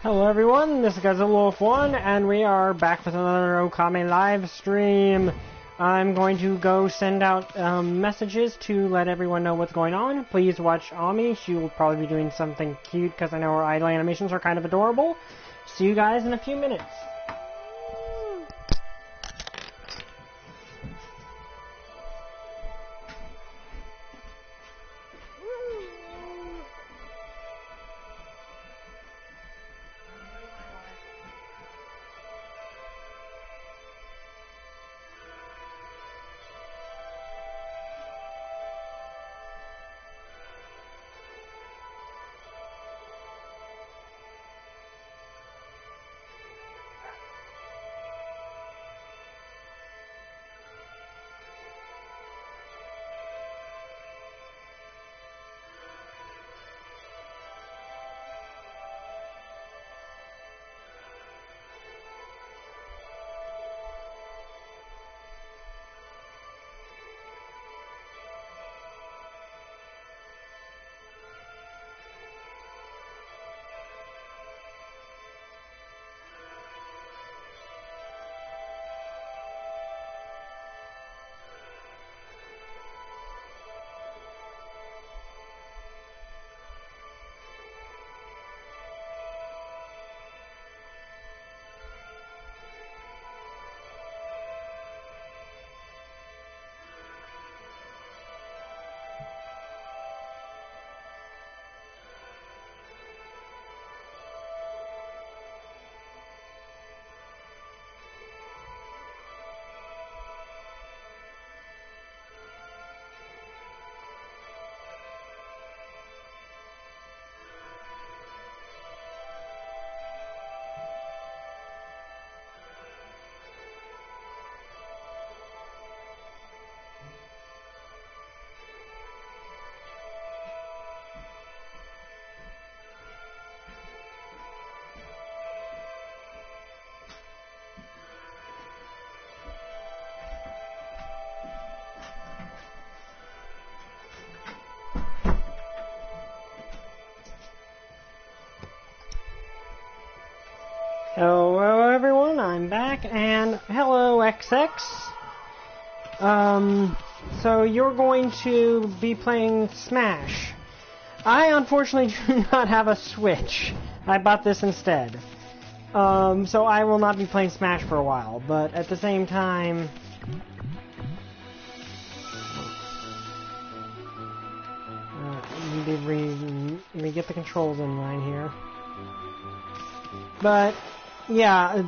Hello everyone, this is Godzilla1, and we are back with another Okami live stream. I'm going to go send out messages to let everyone know what's going on. Please watch Ami. She will probably be doing something cute because I know her idle animations are kind of adorable. See you guys in a few minutes. Hello everyone, I'm back, and hello XX. So you're going to be playing Smash. I unfortunately do not have a Switch. I bought this instead. So I will not be playing Smash for a while, but at the same time... let me get the controls in line here. But... yeah,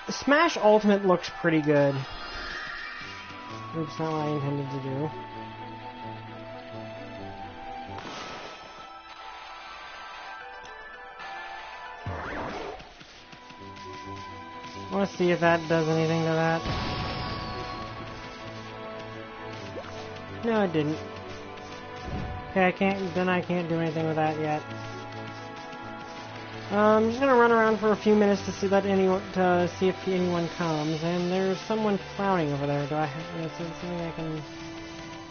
Smash Ultimate looks pretty good. Oops, not what I intended to do. I want to see if that does anything to that. No, it didn't. Okay, I can't do anything with that yet. I'm just gonna run around for a few minutes to see if anyone comes, and there's someone frowning over there. Is there something I can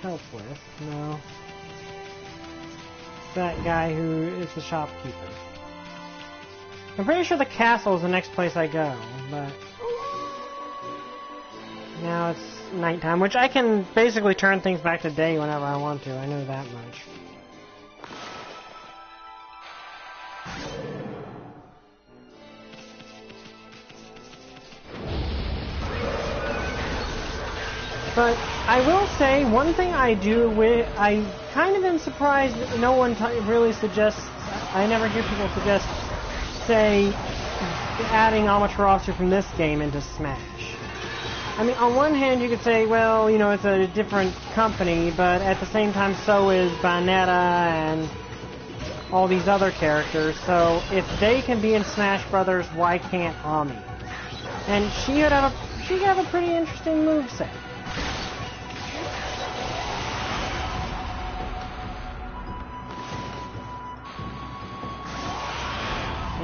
help with? No. That guy who is the shopkeeper. I'm pretty sure the castle is the next place I go, but now it's nighttime, which I can basically turn things back to day whenever I want to. I know that much. But I will say, one thing I do I kind of am surprised that no one really suggests, I never hear people suggest, say, adding Amaterasu from this game into Smash. I mean, on one hand you could say, well, you know, it's a different company, but at the same time so is Bayonetta and all these other characters, so if they can be in Smash Brothers, why can't Ami? And she could have a pretty interesting moveset.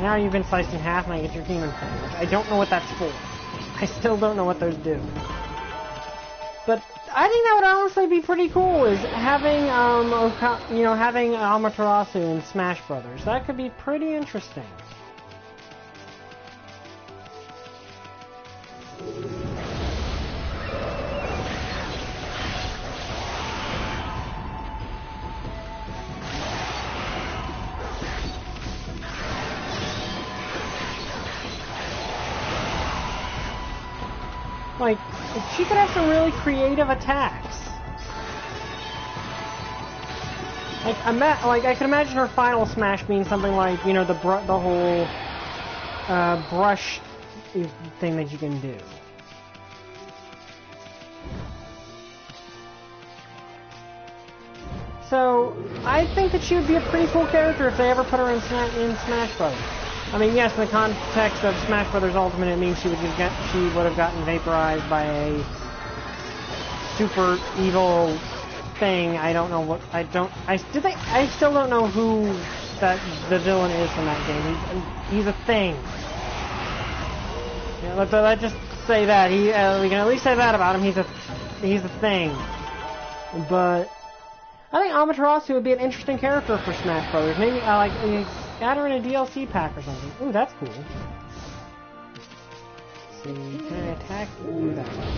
Now you've been sliced in half and I get your demon thing, which I don't know what that's for. I still don't know what those do. But I think that would honestly be pretty cool. Is having having Amaterasu in Smash Brothers. That could be pretty interesting. Like, she could have some really creative attacks. Like, I could imagine her final smash being something like, you know, the whole brush thing that you can do. So, I think that she would be a pretty cool character if they ever put her in Smash Bros. I mean, yes, in the context of Smash Brothers Ultimate, it means she would have gotten vaporized by a super evil thing. I don't know what. I still don't know who the villain is from that game. He's a thing. Yeah, let's just say that we can at least say that about him. He's a thing. But I think Amaterasu would be an interesting character for Smash Brothers. Maybe add her in a DLC pack or something. Ooh, that's cool. Let's see, can I attack? Ooh, that one.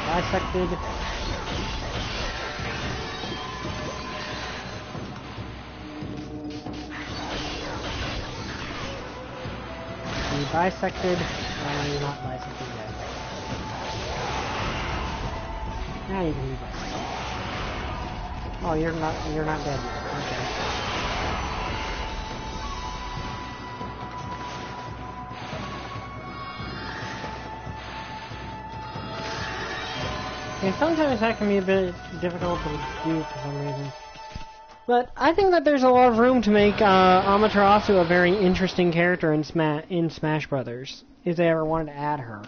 Bisected. Be bisected. You're not bisected yet. Now you can be bisected. Oh, you're not dead yet. Okay. And sometimes that can be a bit difficult to do for some reason. But I think that there's a lot of room to make Amaterasu a very interesting character in Smash Brothers, if they ever wanted to add her.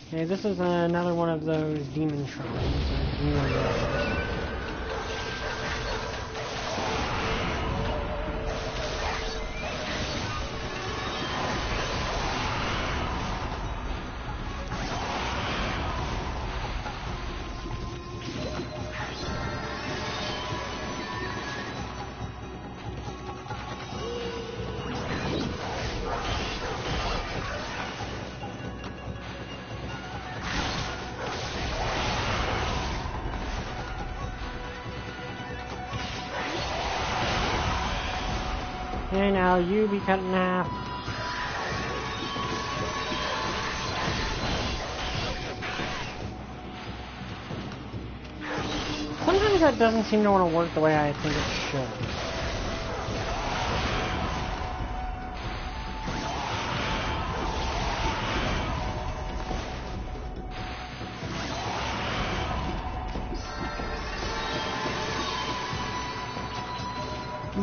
Okay, this is another one of those demon shrines. Okay, now you be cut in half. Sometimes that doesn't seem to want to work the way I think it should.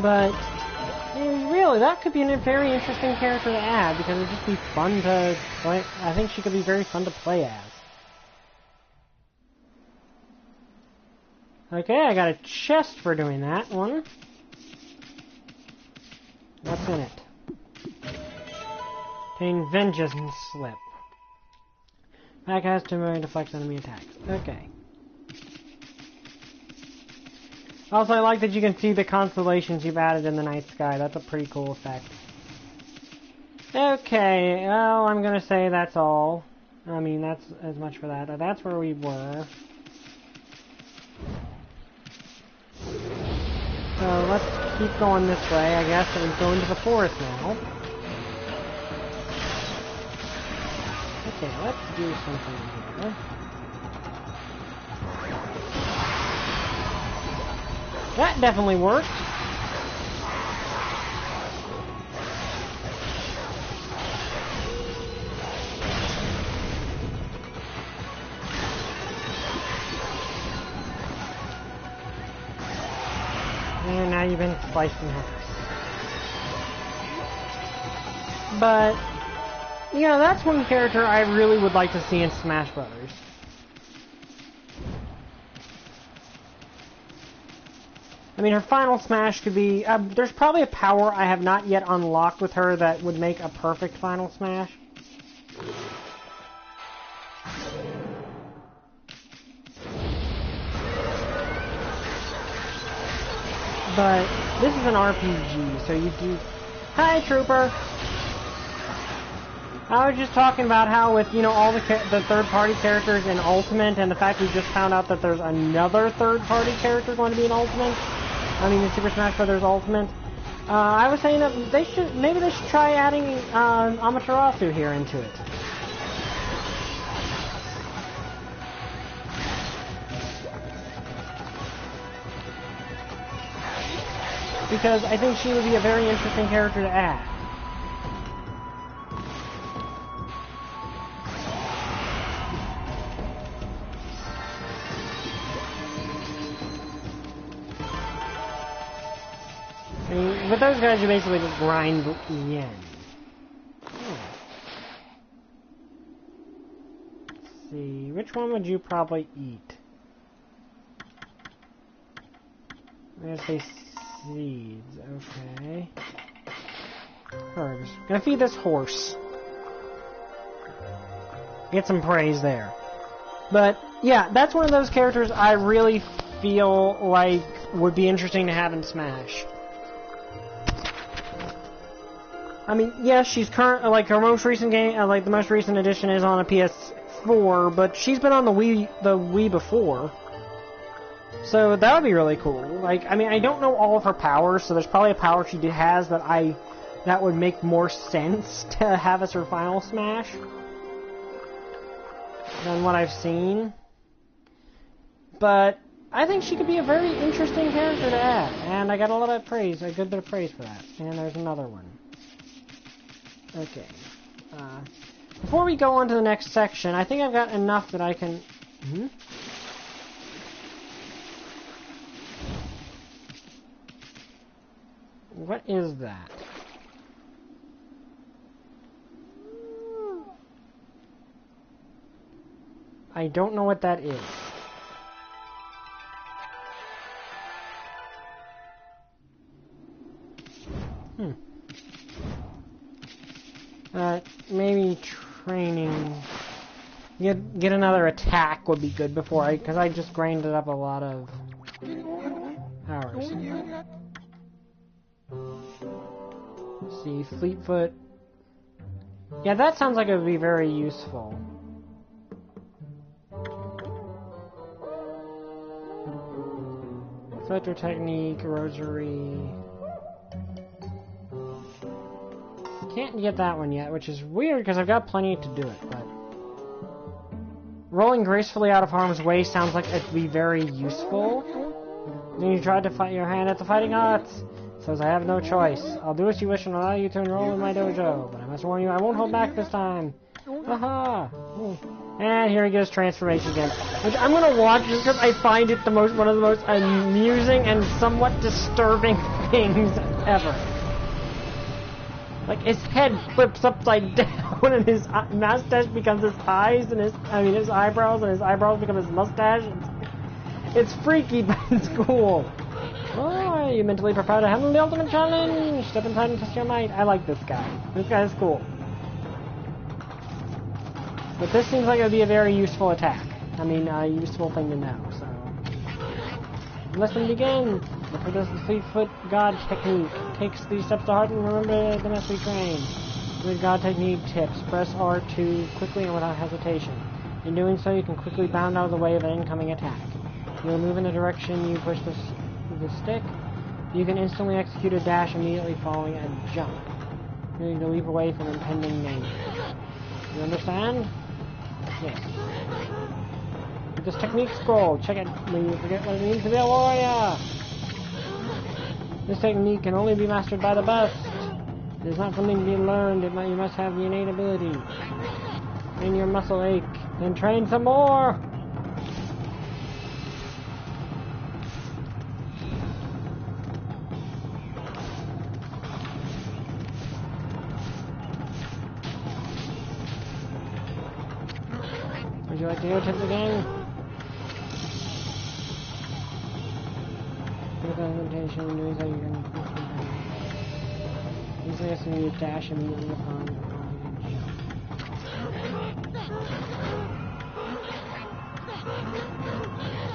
But really, that could be a very interesting character to add, because it would just be fun to play. I think she could be very fun to play as. Okay, I got a chest for doing that one. What's in it? Obtain Vengeance Slip. Pack has temporary deflects enemy attacks. Okay. Also, I like that you can see the constellations you've added in the night sky. That's a pretty cool effect. Okay, well, I'm gonna say that's all. I mean, that's as much for that. That's where we were. So, let's keep going this way, I guess, and go into the forest now. Okay, let's do something here. That definitely worked. And now you've been sliced in half. But, you know, that's one character I really would like to see in Smash Brothers. I mean, her final smash could be... there's probably a power I have not yet unlocked with her that would make a perfect final smash. But this is an RPG, so you do... Hi, Trooper! I was just talking about how with, you know, all the third-party characters in Ultimate, and the fact we just found out that there's another third-party character going to be in Ultimate. I mean, in Super Smash Bros. Ultimate. I was saying that maybe they should try adding Amaterasu here into it. Because I think she would be a very interesting character to add. I mean, with those guys, you basically just grind yen. Let's see, which one would you probably eat? I'm gonna say seeds, okay. Herbs. Gonna feed this horse. Get some praise there. But, yeah, that's one of those characters I really feel like would be interesting to have in Smash. I mean, yes, she's like her most recent game, like the most recent edition is on a PS4, but she's been on the Wii before. So that would be really cool. Like, I mean, I don't know all of her powers, so there's probably a power she has that would make more sense to have as her final smash than what I've seen. But I think she could be a very interesting character to add, and I got a lot of praise, a good bit of praise for that. And there's another one. Okay. Before we go on to the next section, I think I've got enough that I can... What is that? I don't know what that is. Maybe training. Get another attack would be good before because I just grinded up a lot of powers. Let's see, Fleetfoot. Yeah, that sounds like it would be very useful. Filter technique, rosary. Can't get that one yet, which is weird because I've got plenty to do it, but... Rolling gracefully out of harm's way sounds like it'd be very useful. Then you tried to fight your hand at the fighting arts. Says I have no choice. I'll do as you wish and allow you to enroll in my dojo, but I must warn you I won't hold back this time. Aha! And here he goes, transformation again. Which I'm gonna watch just because I find it one of the most amusing and somewhat disturbing things ever. Like, his head flips upside down, and his mustache becomes his eyes, and his eyebrows, and his eyebrows become his mustache. It's freaky, but it's cool. Oh, are you mentally prepared to handle the ultimate challenge? Step inside and test your might. I like this guy. This guy is cool. But this seems like it would be a very useful attack. I mean, a useful thing to know, so... Lesson begin! Look for this Fleetfoot God technique. Takes these steps to heart and remember the mess we train. Good God technique tips. Press R2 quickly and without hesitation. In doing so, you can quickly bound out of the way of an incoming attack. You'll move in the direction you push the stick. You can instantly execute a dash immediately following a jump. You need to leap away from impending danger. You understand? Yes. With this technique scroll, check it when you forget what it means to be a warrior! This technique can only be mastered by the best. It is not something to be learned, you must have the innate ability. Train your muscle ache, then train some more! Would you like to hear tips again? With limitation, doing so you're going to usually has to be a dash immediately upon jump.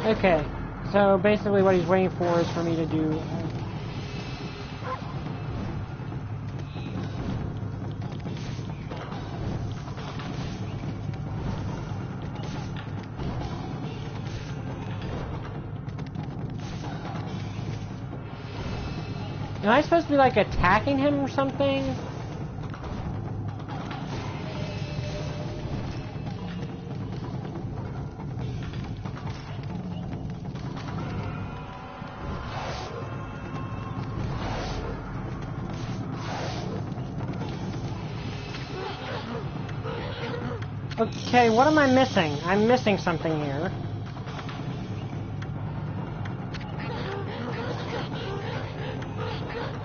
Okay, so basically what he's waiting for is for me to do... Am I supposed to be, like, attacking him or something? Okay, what am I missing? I'm missing something here.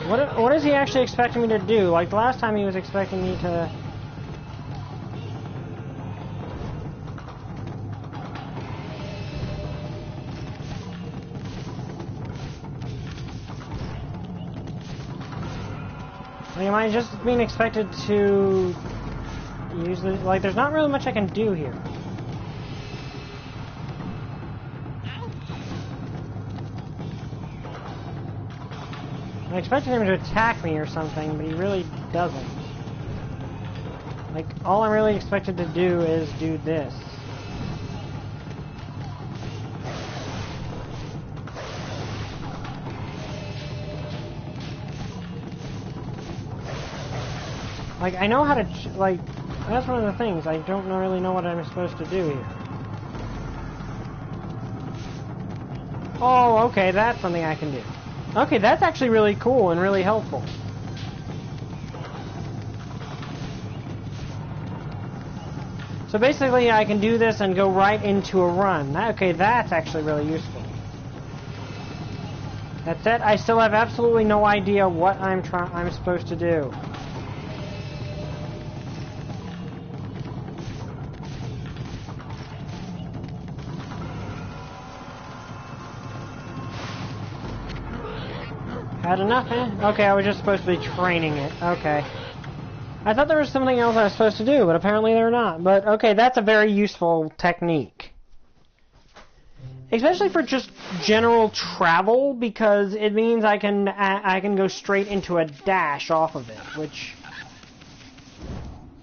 What is he actually expecting me to do? Like, the last time he was expecting me to... Like, am I just being expected to use the... Like, there's not really much I can do here. I expected him to attack me or something, but he really doesn't. Like, all I'm really expected to do is do this. Like, I know how to, like, that's one of the things. I don't really know what I'm supposed to do here. Oh, okay, that's something I can do. Okay, that's actually really cool and really helpful. So basically, I can do this and go right into a run. Okay, that's actually really useful. That's it. I still have absolutely no idea what I'm supposed to do. Had enough, eh? Okay, I was just supposed to be training it. Okay. I thought there was something else I was supposed to do, but apparently they're not. But, okay, that's a very useful technique. Especially for just general travel, because it means I can go straight into a dash off of it, which...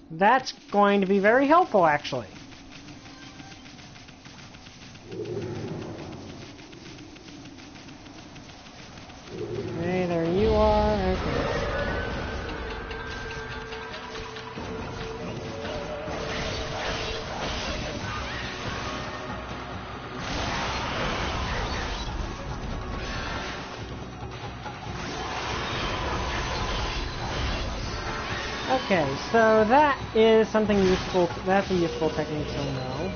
That's going to be very helpful, actually. Okay, there you are. Okay. Okay, so that is something useful. That's a useful technique to know.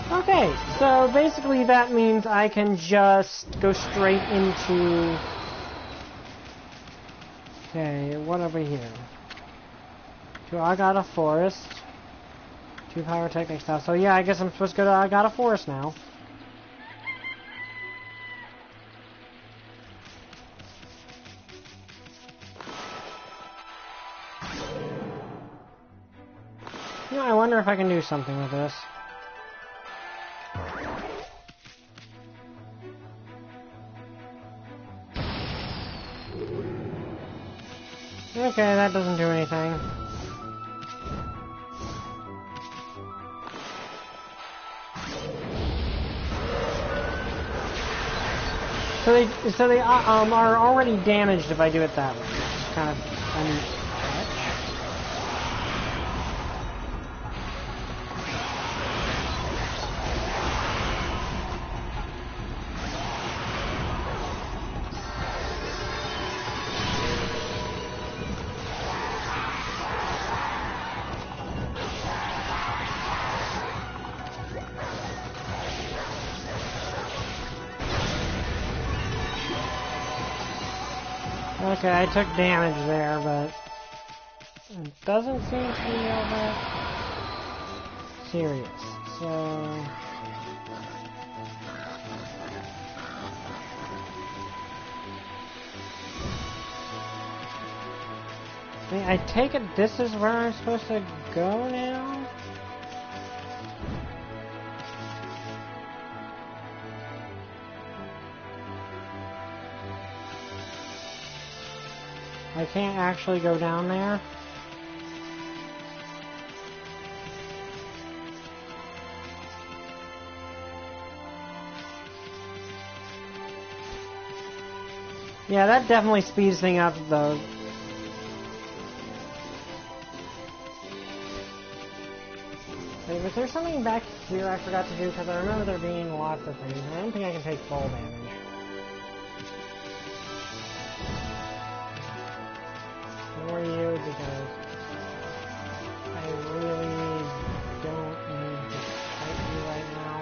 Okay, so basically that means I can just go straight into... Okay, what over here? To Agata Forest. 2 pyrotechnics now. So yeah, I guess I'm supposed to go to Agata Forest now. You know, I wonder if I can do something with this. Okay, that doesn't do anything. So they are already damaged if I do it that way. It's kind of Okay, I took damage there, but it doesn't seem to be all that serious. So I take it this is where I'm supposed to go now? I can't actually go down there? Yeah, that definitely speeds things up, though. Wait, was there something back here I forgot to do? Because I remember there being lots of things. I don't think I can take full damage. Ignore you, because I really don't need to fight you right now.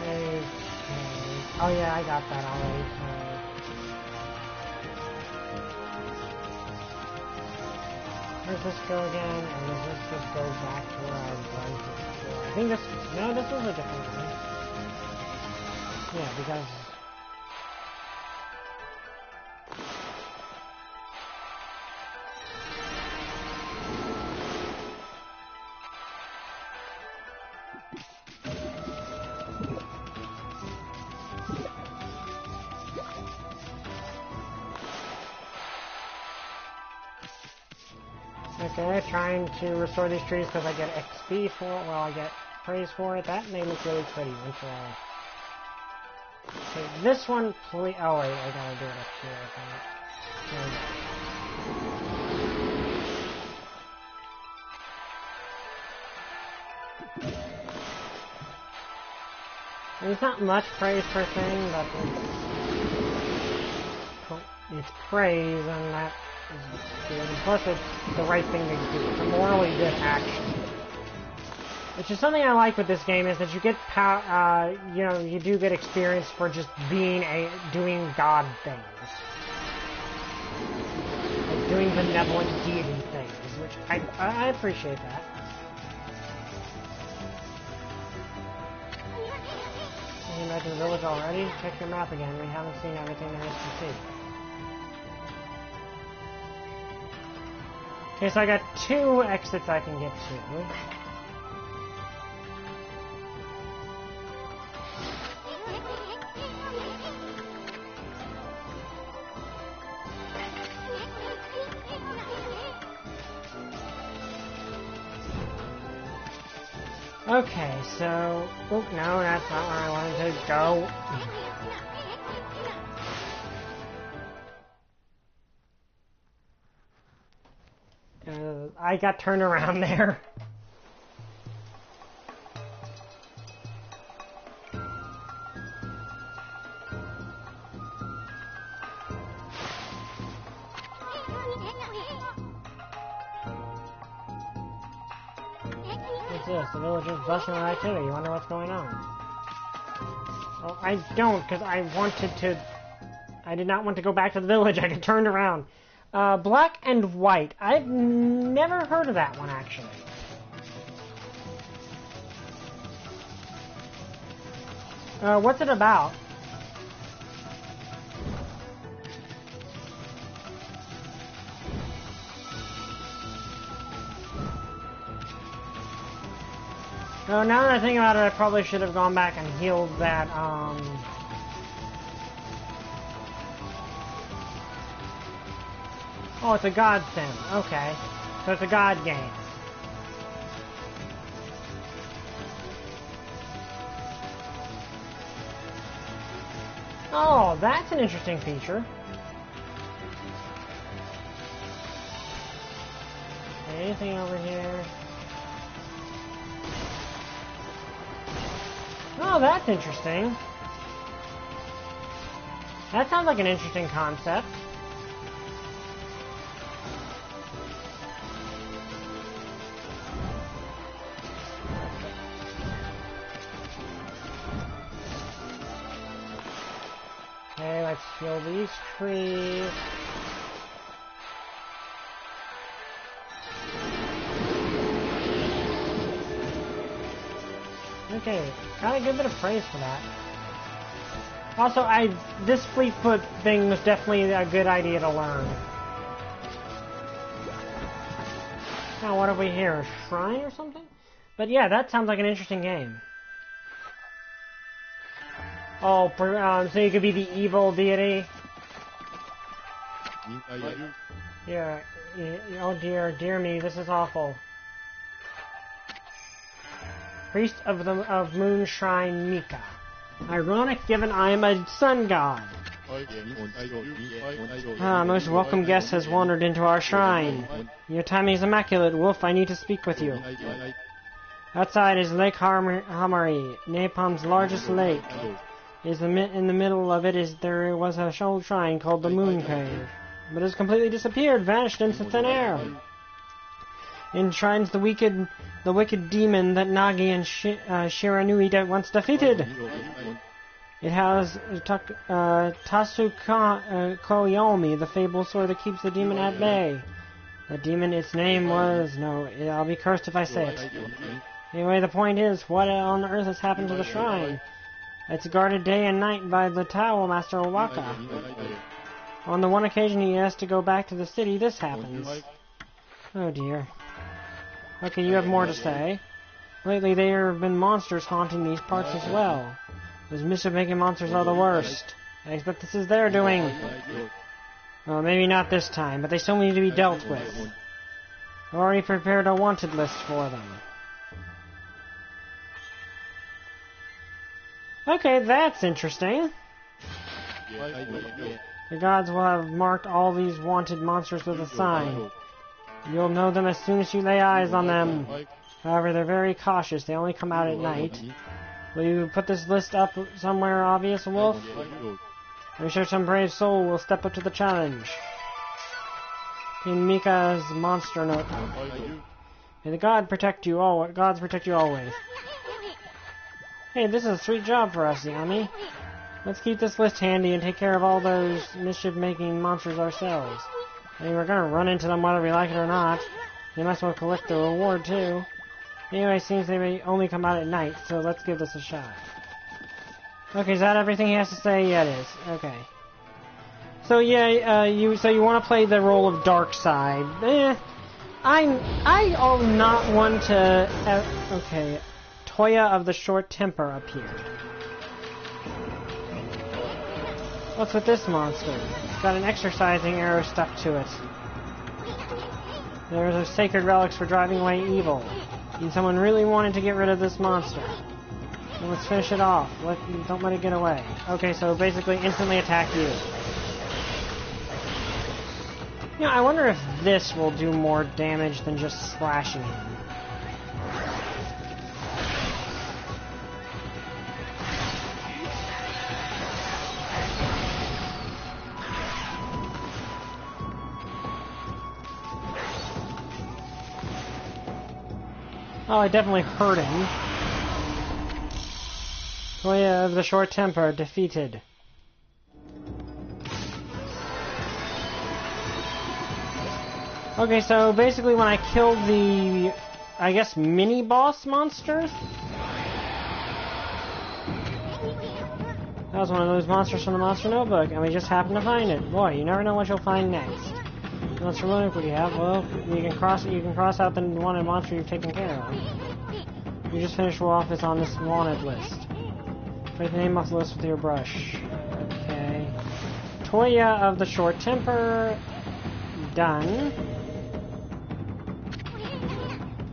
Okay. Oh yeah, I got that already, so... Does this go again, and does this just go back to where I was before? I think this... No, this is a different one. Yeah, because... Okay, trying to restore these trees because I get XP for it, well, I get praise for it. That may look really pretty once I... Okay, this one, please... Oh, wait, I gotta do it up here, I think. It's not much praise per thing, but it's praise, and that is good. And plus, it's the right thing to do. It's a morally good action. Which is something I like with this game, is that you get you know, you do get experience for just doing God things. Like doing benevolent deity things, which I appreciate that. Getting back to the village already? Check your map again. We haven't seen everything there is to see. Okay, so I got 2 exits I can get to. Okay, so... Oh, no, that's not where I wanted to go. I got turned around there. What's this? The village is bustling with activity. You wonder what's going on? Well, I don't, because I did not want to go back to the village. I got turned around. Black and White. I've never heard of that one, actually. What's it about? Oh, now that I think about it, I probably should have gone back and healed that, Oh, it's a god sim. Okay. So it's a god game. Oh, that's an interesting feature. Anything over here? Oh, that's interesting. That sounds like an interesting concept. Heal these trees. Okay, got a good bit of praise for that. Also, this Fleetfoot thing was definitely a good idea to learn. Now, what have we here? A shrine or something? But yeah, that sounds like an interesting game. Oh, so you could be the evil deity? Yeah. Oh dear me, this is awful. Priest of Moon Shrine Mika. Ironic given I am a sun god. Most welcome guest has wandered into our shrine. Your timing is immaculate, Wolf. I need to speak with you. Outside is Lake Hamari, Napalm's largest lake. In the middle of it there was a old shrine called the Moon Cave, but it has completely disappeared, vanished into thin air. Enshrines the wicked demon that Nagi and Shiranui once defeated. It has Tasukoyomi, the fabled sword that keeps the demon at bay. The demon, its name was... No, I'll be cursed if I say it. Anyway, the point is, what on earth has happened to the shrine? It's guarded day and night by the Towel Master Owaka. On the one occasion he has to go back to the city, this happens. Oh dear. Okay, you have more to say. Lately there have been monsters haunting these parts as well. Those mischief-making monsters are the worst. I expect this is their doing. Well, maybe not this time, but they still need to be dealt with. I've already prepared a wanted list for them. Okay, that's interesting. The gods will have marked all these wanted monsters with a sign. You'll know them as soon as you lay eyes on them. However, they're very cautious. They only come out at night. Will you put this list up somewhere obvious, Wolf? I'm sure some brave soul will step up to the challenge. In Mika's monster notebook. May the gods protect you always. Hey, this is a sweet job for us, Yami. Let's keep this list handy and take care of all those mischief-making monsters ourselves. I mean, we're gonna run into them whether we like it or not. They must well collect the reward, too. Anyway, it seems they may only come out at night, so let's give this a shot. Okay, is that everything he has to say? Yeah, it is. Okay. So, yeah, you want to play the role of Darkseid. I'm not one to... okay. Toya of the Short Temper appeared. What's with this monster? It's got an exercising arrow stuck to it. There's a sacred relics for driving away evil. And someone really wanted to get rid of this monster. So let's finish it off. Don't let it get away. Okay, so basically instantly attack you. You know, I wonder if this will do more damage than just slashing him. Oh, I definitely hurt him. Toya of the Short Temper defeated. Okay, so basically when I killed the, I guess, mini-boss monsters? That was one of those monsters from the Monster Notebook, and we just happened to find it. Boy, you never know what you'll find next. What's for what do you have? Well, you can cross out the wanted monster you've taken care of. You just finished off this on this wanted list. Write the name off the list with your brush. Okay. Toya of the Short Temper. Done.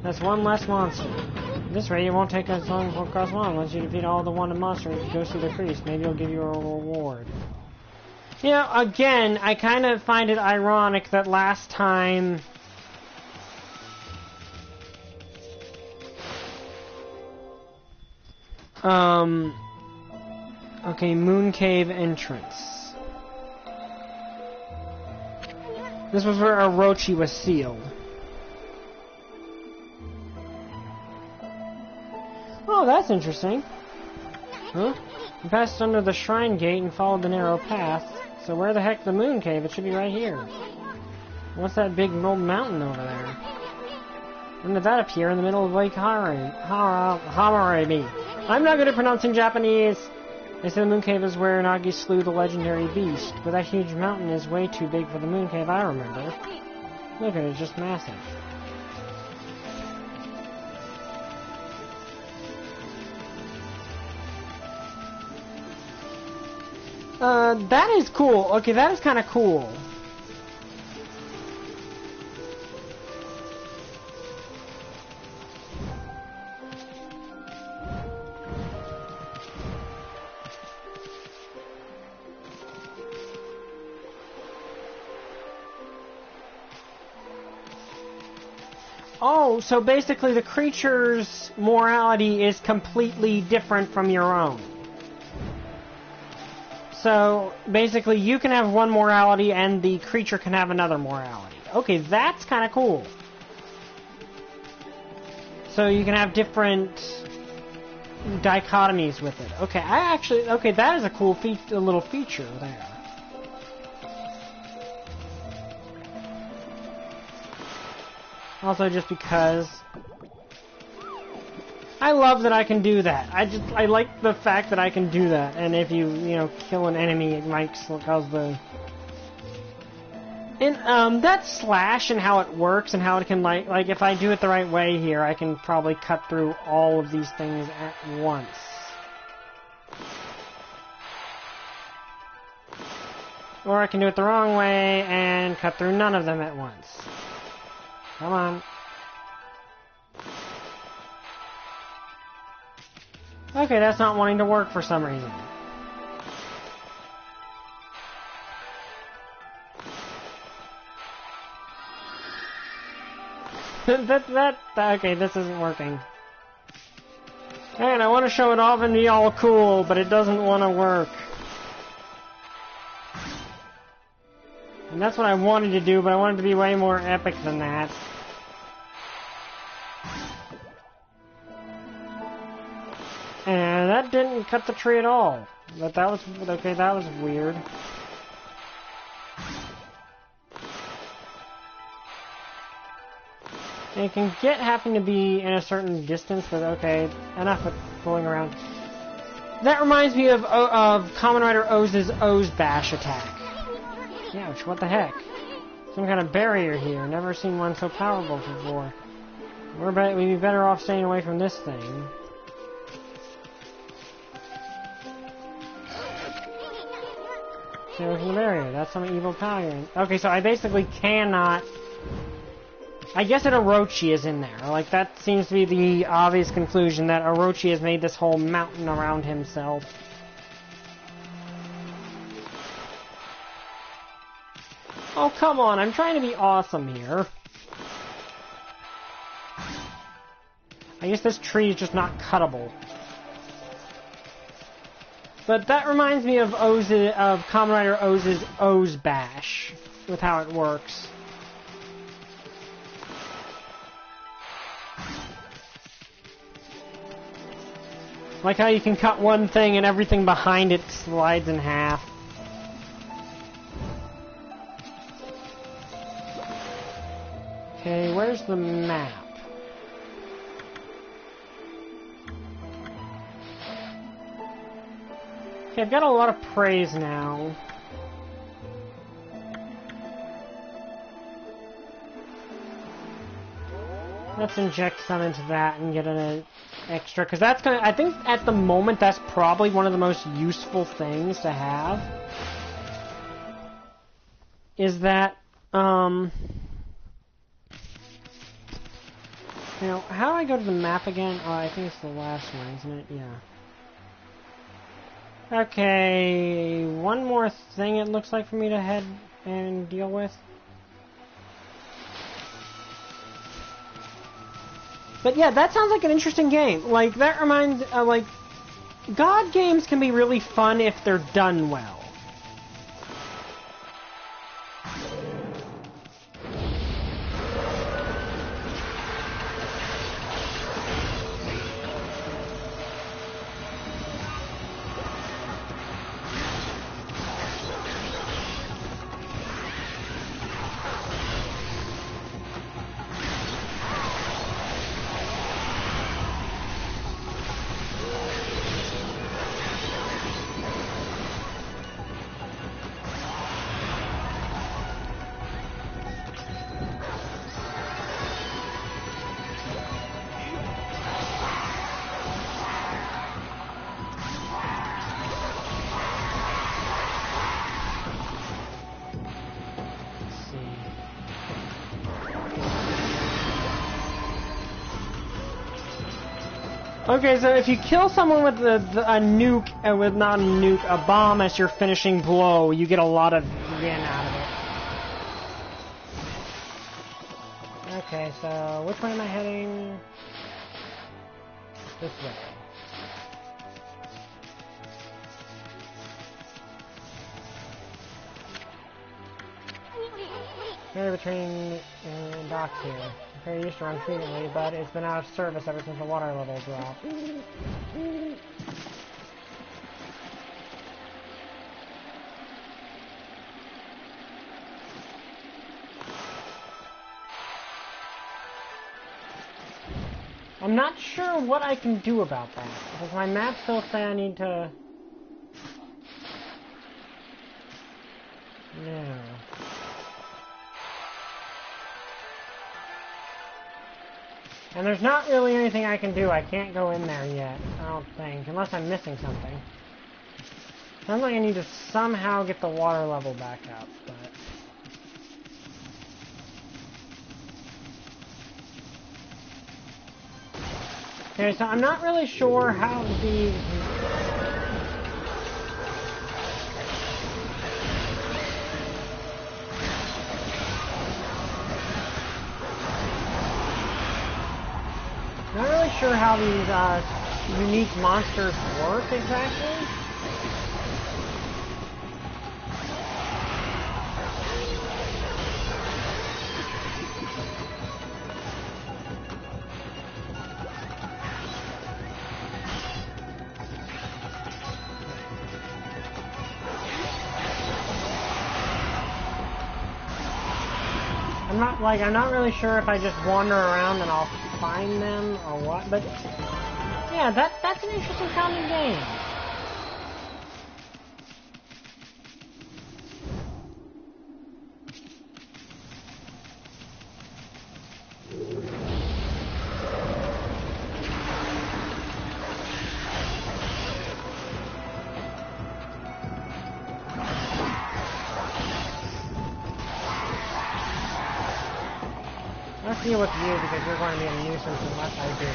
That's one less monster. At this rate, it won't take as long to cross one. Once you defeat all the wanted monsters, it goes through the priest. Maybe he'll give you a reward. You know, again, I kind of find it ironic that last time... Okay, Moon Cave entrance. This was where Orochi was sealed. Oh, that's interesting. Huh? You passed under the shrine gate and followed the narrow path. So where the heck's the moon cave? It should be right here. What's that big old mountain over there? When did that appear in the middle of Lake Hammurabi? I'm not good at pronouncing Japanese. They say the moon cave is where Nagi slew the legendary beast, but that huge mountain is way too big for the moon cave I remember. Look at it, it's just massive. That is cool. Okay, that is kind of cool. Oh, so basically the creature's morality is completely different from your own. So, basically, you can have one morality and the creature can have another morality. Okay, that's kind of cool. So you can have different dichotomies with it. Okay, okay, that is a cool a little feature there. Also, just because I love that I can do that. I like the fact that I can do that. And if you kill an enemy, it might cause the... And, that slash and how it works and how it can, like, if I do it the right way here, I can probably cut through all of these things at once. Or I can do it the wrong way and cut through none of them at once. Come on. Okay, that's not wanting to work for some reason. Okay, this isn't working. And I want to show it off and be all cool, but it doesn't want to work. And that's what I wanted to do, but I wanted to be way more epic than that. And that didn't cut the tree at all. But that was... Okay, that was weird. And it can get having to be in a certain distance, but okay, enough of fooling around. That reminds me of Kamen Rider Oz's O's Bash attack. Ouch, what the heck? Some kind of barrier here. Never seen one so powerful before. We'd be better off staying away from this thing. Stay away from the barrier. That's some evil power. Okay, so I basically cannot... I guess that Orochi is in there. Like, that seems to be the obvious conclusion, that Orochi has made this whole mountain around himself. Oh, come on, I'm trying to be awesome here. I guess this tree is just not cuttable. But that reminds me of Kamen Rider Oz's O's Bash, with how it works. Like how you can cut one thing and everything behind it slides in half. Okay, where's the map? Okay, I've got a lot of praise now. Let's inject some into that and get an extra, because that's gonna... I think at the moment that's probably one of the most useful things to have. Is that, you know, how do I go to the map again? Oh, I think it's the last one, isn't it? Yeah. Okay, one more thing it looks like for me to head and deal with. But yeah, that sounds like an interesting game. Like, that reminds, like, God games can be really fun if they're done well. Okay, so if you kill someone with a nuke, with not a nuke, a bomb as your finishing blow, you get a lot of yen out of it. Okay, so which way am I heading? This way. Ferry between docks here. The ferry used to run frequently, but it's been out of service ever since the water level dropped. I'm not sure what I can do about that, because my map still say I need to... No. And there's not really anything I can do. I can't go in there yet, I don't think, unless I'm missing something. Sounds like I need to somehow get the water level back up, but... Okay, so I'm not really sure how the... Not really sure how these unique monsters work exactly. I'm not really sure if I just wander around and I'll find them or what, but yeah, that's an interesting sounding game. Let's deal with you because you're going to be a nuisance unless I do.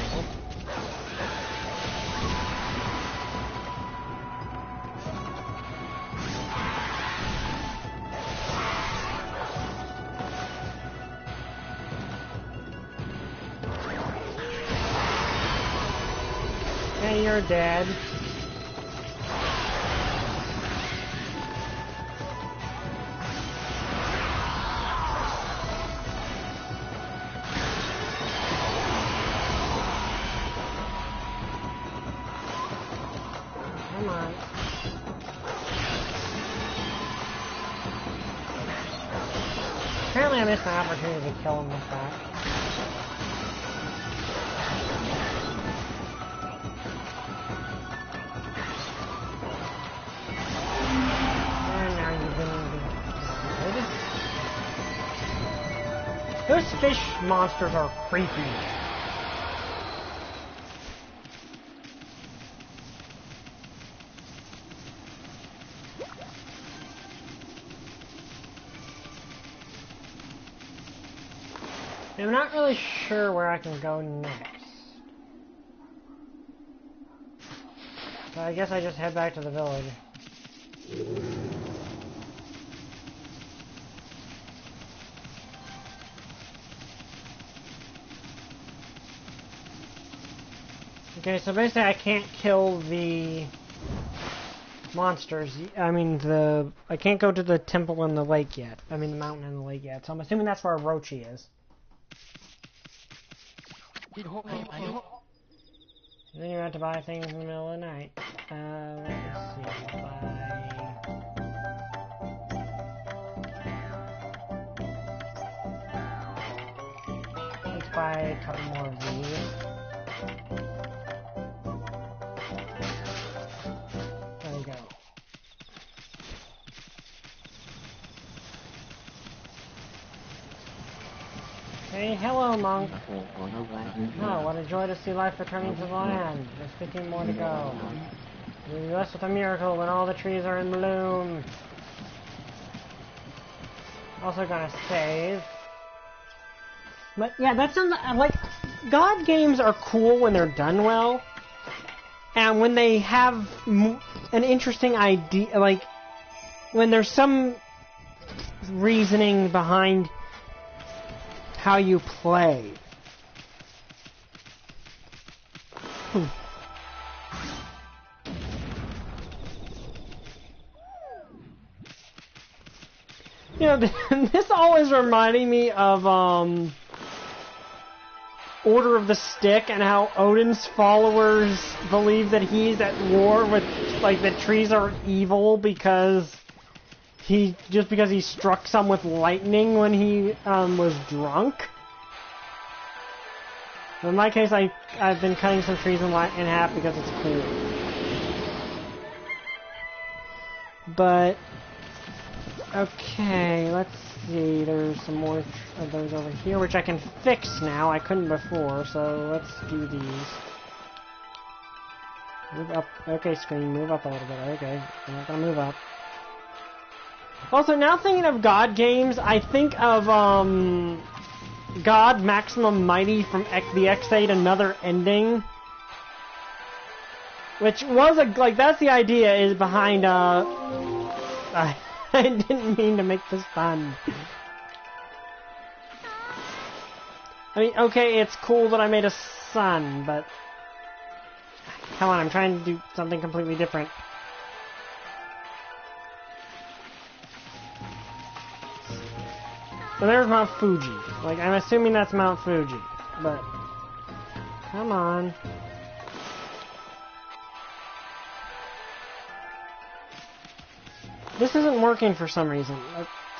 Okay, you're dead. Come on. Apparently I missed my opportunity to kill him with that. And now you've been defeated. Those fish monsters are creepy. I'm not really sure where I can go next. So I guess I just head back to the village. Okay, so basically I can't kill the monsters. I can't go to the temple in the lake yet. I mean the mountain in the lake yet. So I'm assuming that's where Orochi is. And then you're out to buy things in the middle of the night. Let's see. Let's buy a couple more of these. There we go. Hey, hello, monk. Oh, what a joy to see life returning to the land. There's 15 more to go. We'll be blessed with a miracle when all the trees are in bloom. Also gonna save. But yeah, that sounds like God games are cool when they're done well. and when they have an interesting idea, like when there's some reasoning behind how you play. You know, this always reminded me of Order of the Stick and how Odin's followers believe that he's at war with, like, that trees are evil because he struck some with lightning when he was drunk. In my case, I've been cutting some trees in half because it's cool. But okay, let's see. There's some more of those over here, which I can fix now. I couldn't before, so let's do these. Move up. Okay, screen, move up a little bit. Okay, I'm not gonna move up. Also, now thinking of God games, I think of God Maximum Mighty from the X8 Another Ending, which was that's the idea is behind I didn't mean to make this fun. I mean, okay, it's cool that I made a sun, but come on, I'm trying to do something completely different. So there's Mount Fuji. Like, I'm assuming that's Mount Fuji, but come on. This isn't working for some reason.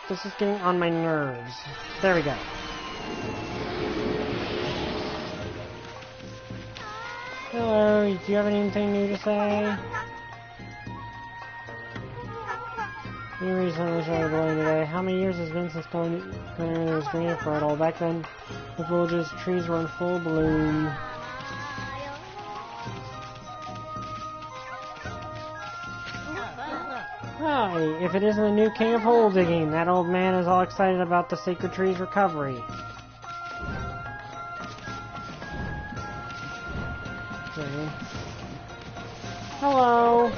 This is getting on my nerves. There we go. Hello, do you have anything new to say? New reason was really blowing today. How many years has it been since going was green and fertile? Back then, the village's trees were in full bloom. Hi, if it isn't the new king of hole digging, that old man is all excited about the sacred tree's recovery. Okay. Hello.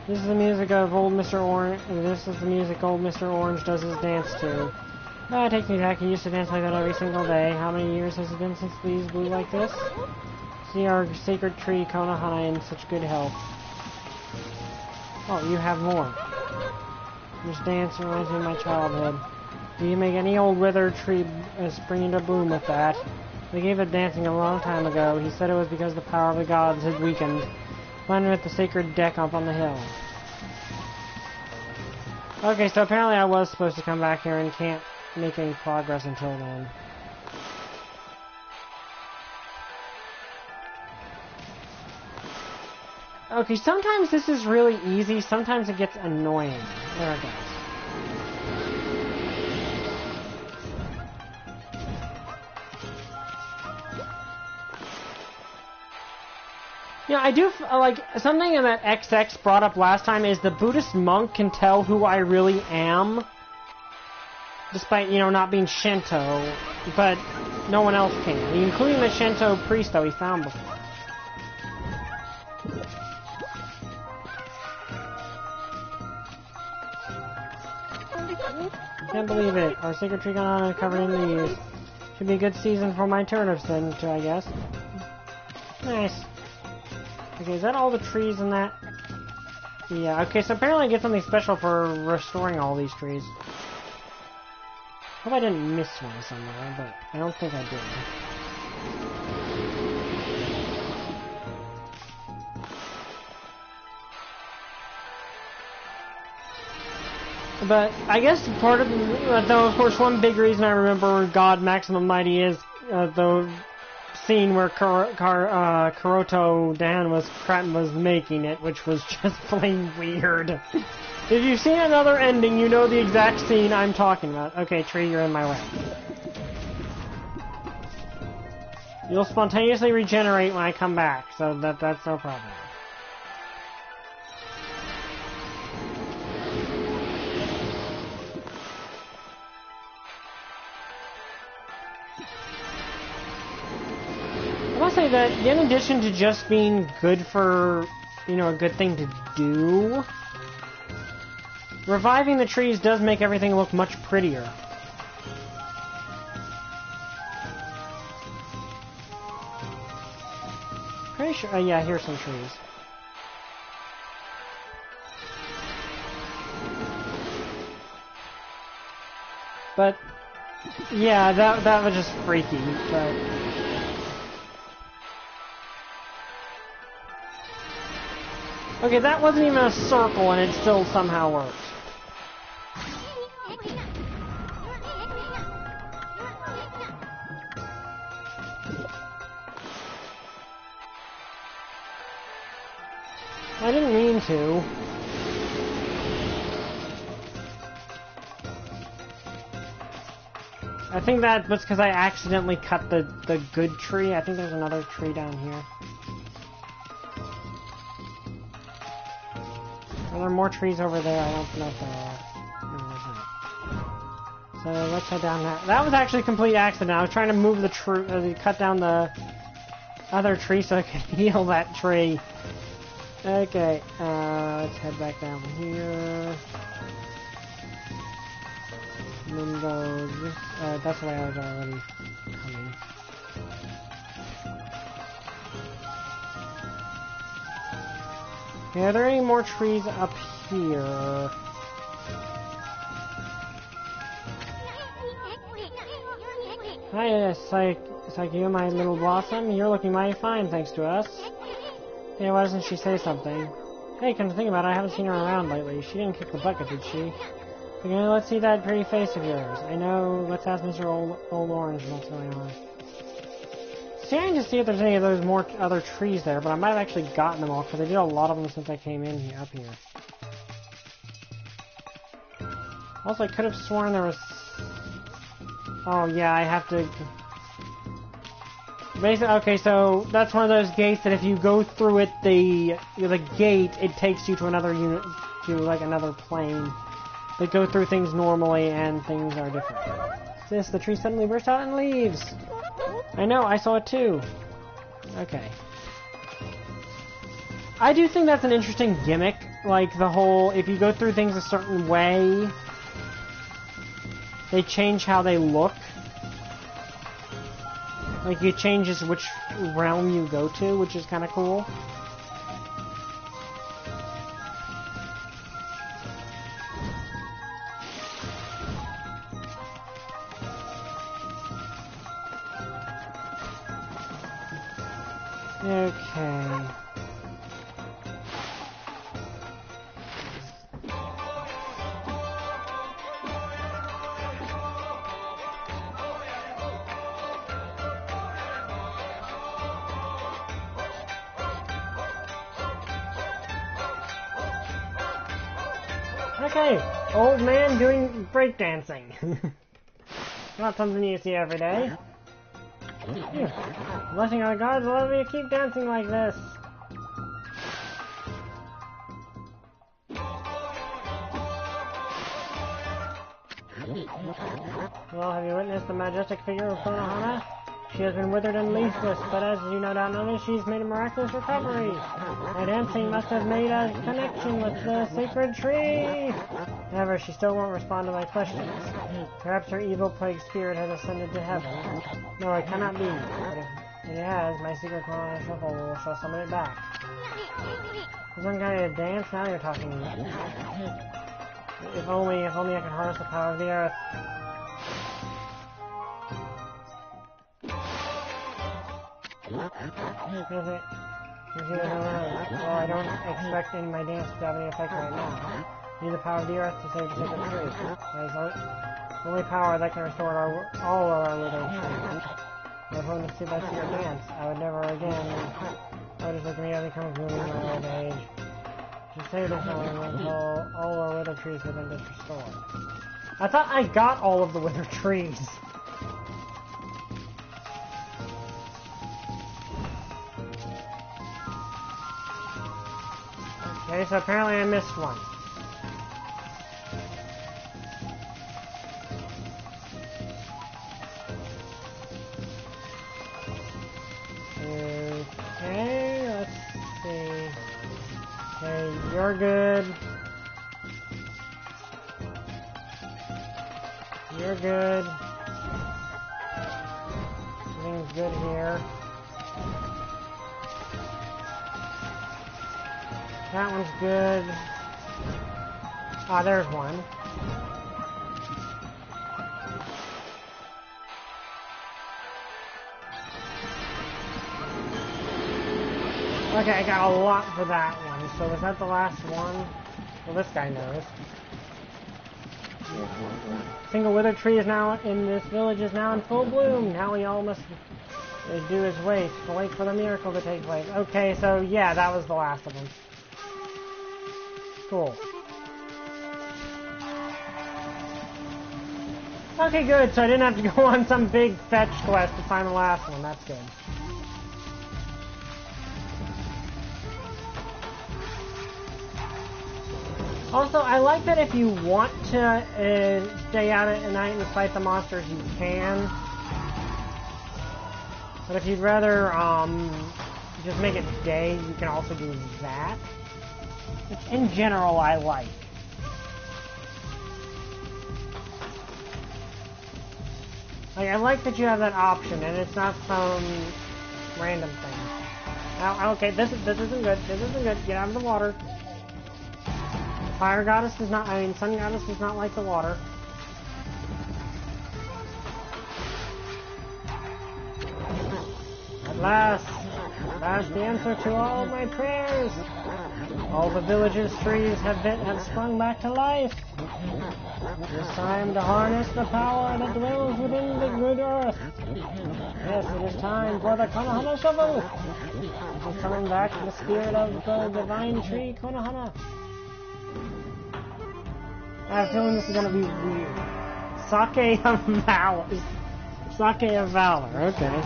This is the music of old Mr. Orange. This is the music old Mr. Orange does his dance to. Ah, it takes me back. He used to dance like that every single day. How many years has it been since leaves blew like this? See our sacred tree, Konohana, in such good health. Oh, you have more. This dance reminds me of my childhood. Do you make any old withered tree spring into bloom with that? They gave it dancing a long time ago. He said it was because the power of the gods had weakened. Landed at the sacred deck up on the hill. Okay, so apparently I was supposed to come back here and can't make any progress until then. Okay, sometimes this is really easy, sometimes it gets annoying. There it goes. You know, I do, like, something that XX brought up last time is the Buddhist monk can tell who I really am. Despite, you know, not being Shinto. But no one else can. I mean, including the Shinto priest that we found before. Can't believe it. Our sacred tree gone covered in leaves. Should be a good season for my turnips then, too, I guess. Nice. Okay, is that all the trees in that? Yeah, okay, so apparently I get something special for restoring all these trees. Hope I didn't miss one somewhere, but I don't think I did. But I guess part of, though, of course, one big reason I remember God Maximum Mighty is the scene where Kuroto Dan was making it, which was just plain weird. If you've seen Another Ending, you know the exact scene I'm talking about. Okay, tree, you're in my way. You'll spontaneously regenerate when I come back, so that's no problem. I must say that in addition to just being good for, you know, a good thing to do, reviving the trees does make everything look much prettier. Pretty sure, yeah, here's some trees. But, yeah, that was just freaky, but... Okay, that wasn't even a circle, and it still somehow worked. I didn't mean to. I think that was because I accidentally cut the good tree. I think there's another tree down here. Are there more trees over there? I don't know if there are. No, there's not. So let's head down that. That was actually a complete accident. I was trying to move the tree, cut down the other tree so I could heal that tree. Okay, let's head back down here. And then go this, that's where I was already coming. Okay, are there any more trees up here? Hi, Psyche, my little blossom. You're looking mighty fine, thanks to us. Hey, why doesn't she say something? Hey, come to think about it, I haven't seen her around lately. She didn't kick the bucket, did she? Okay, let's see that pretty face of yours. I know, let's ask Mr. Old Orange what's going on. Staring to see if there's any of those more other trees there, but I might have actually gotten them all, because I did a lot of them since I came in here, up here. Also, I could have sworn there was... Oh, yeah, I have to... Basically, okay, so that's one of those gates that if you go through it, the gate, it takes you to another unit, to like another plane. They go through things normally, and things are different. This, the tree suddenly burst out in leaves. I know, I saw it too. Okay. I do think that's an interesting gimmick, like the whole, if you go through things a certain way, they change how they look. Like, it changes which realm you go to, which is kind of cool. Okay. Okay, old man doing breakdancing. Not something you see every day. Blessing our gods, allow me to keep dancing like this. Well, have you witnessed the majestic figure of Konohana? She has been withered and leafless, but as you no doubt noticed, she's made a miraculous recovery. Her dancing must have made a connection with the sacred tree. However, she still won't respond to my questions. Perhaps her evil plague spirit has ascended to heaven. No, it cannot be. But if it has, my secret Konohana shuffle will shall summon it back. There's some kind of dance? Now you're talking. If only I could harness the power of the earth. Well, I don't expect any of my dance to have any effect right now. I need the power of the earth to save the sacred tree. That is the only power that can restore all of our withered trees. If I wanted to see that secret dance, I would never again. I would just look at me as it comes moving in my old age. To save this now until all our withered trees have been restored. I thought I got all of the withered trees. Okay, so apparently I missed one. You're good. You're good. Everything's good here. That one's good. Ah, there's one. Okay, I got a lot for that one. So was that the last one? Well, this guy knows. Single wither tree is now in this village is now in full bloom. Now we all must do his waste to wait for the miracle to take place. Okay, so yeah, that was the last of them. Cool. Okay, good. So I didn't have to go on some big fetch quest to find the last one. That's good. Also, I like that if you want to stay out at night and fight the monsters, you can. But if you'd rather just make it day, you can also do that. Which, in general, I like. Like, I like that you have that option, and it's not some random thing. Now, okay, this isn't good. This isn't good. Get out of the water. Fire goddess does not, sun goddess does not like the water. At last the answer to all my prayers. All the village's trees have sprung back to life. It is time to harness the power that dwells within the good earth. Yes, it is time for the Konohana shovel. It is coming back to the spirit of the divine tree Konohana. I have a feeling this is going to be weird. Sake of Valor. Sake of Valor, okay.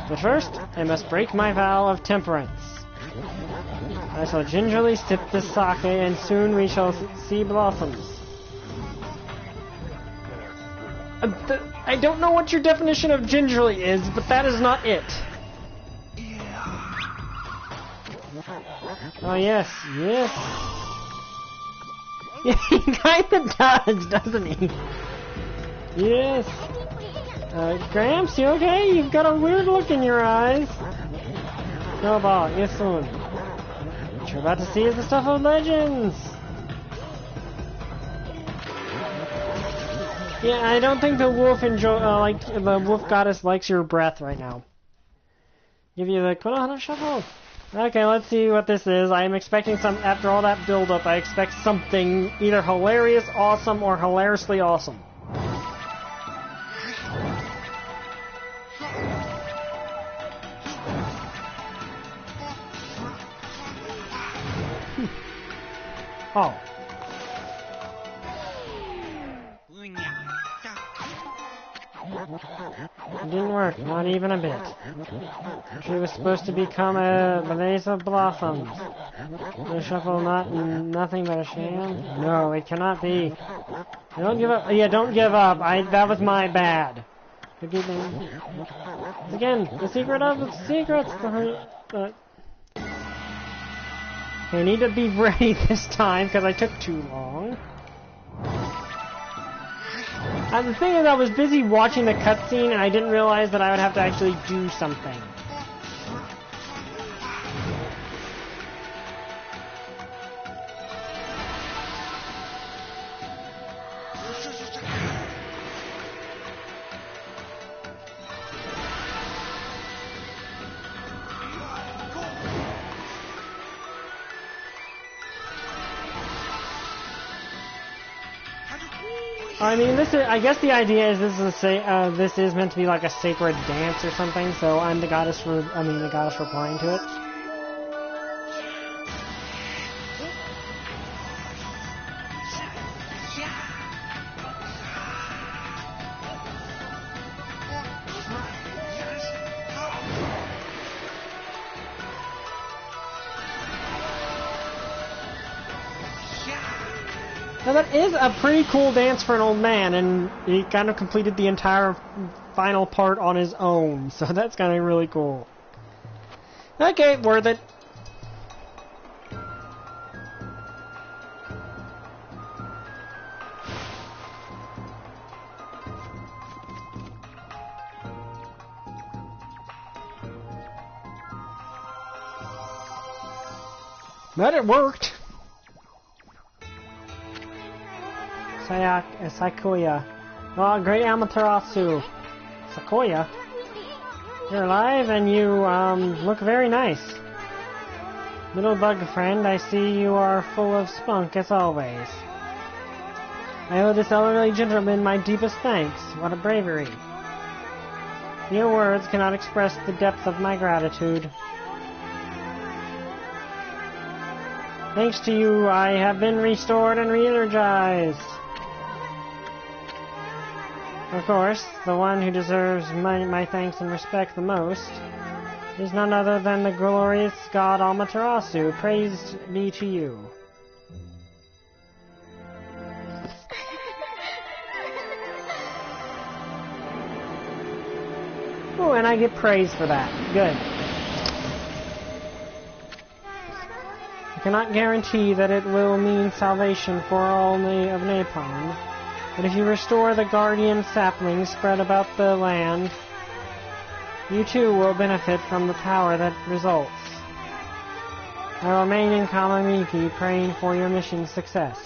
But first, I must break my vow of temperance. I shall gingerly sip this sake, and soon we shall see blossoms. I don't know what your definition of gingerly is, but that is not it. Oh, yes, yes. Yeah, he kinda does, doesn't he? Yes. Gramps, you okay? You've got a weird look in your eyes. Snowball, yes, soon. What you're about to see is the stuff of legends. Yeah, I don't think the wolf the wolf goddess likes your breath right now. Give you the Konohana shuffle. Okay, let's see what this is. I am expecting after all that build-up, I expect something either hilarious, awesome, or hilariously awesome. Oh. It didn't work, not even a bit. She was supposed to become a blaze of blossoms. The shuffle nothing but a sham? No, it cannot be. Don't give up. Yeah, don't give up. That was my bad. Forgive me. Again, the secret of the secrets. I need to be ready this time because I took too long. And the thing is, I was busy watching the cutscene and I didn't realize that I would have to actually do something. I mean, I guess the idea is this is meant to be like a sacred dance or something. So I'm the goddess replying to it. Now that is a pretty cool dance for an old man, and he kind of completed the entire final part on his own, so that's kind of really cool. Okay, worth it. But it worked. Sakuya. Oh, great Amaterasu. Sakuya? You're alive and you, look very nice. Little bug friend, I see you are full of spunk as always. I owe this elderly gentleman my deepest thanks. What a bravery. Your words cannot express the depth of my gratitude. Thanks to you, I have been restored and re-energized. Of course, the one who deserves my thanks and respect the most is none other than the glorious god Amaterasu. Praise be to you. Oh, and I get praise for that. Good. I cannot guarantee that it will mean salvation for all of Napon, but if you restore the guardian saplings spread about the land, you too will benefit from the power that results. I will remain in Kamamiki praying for your mission's success.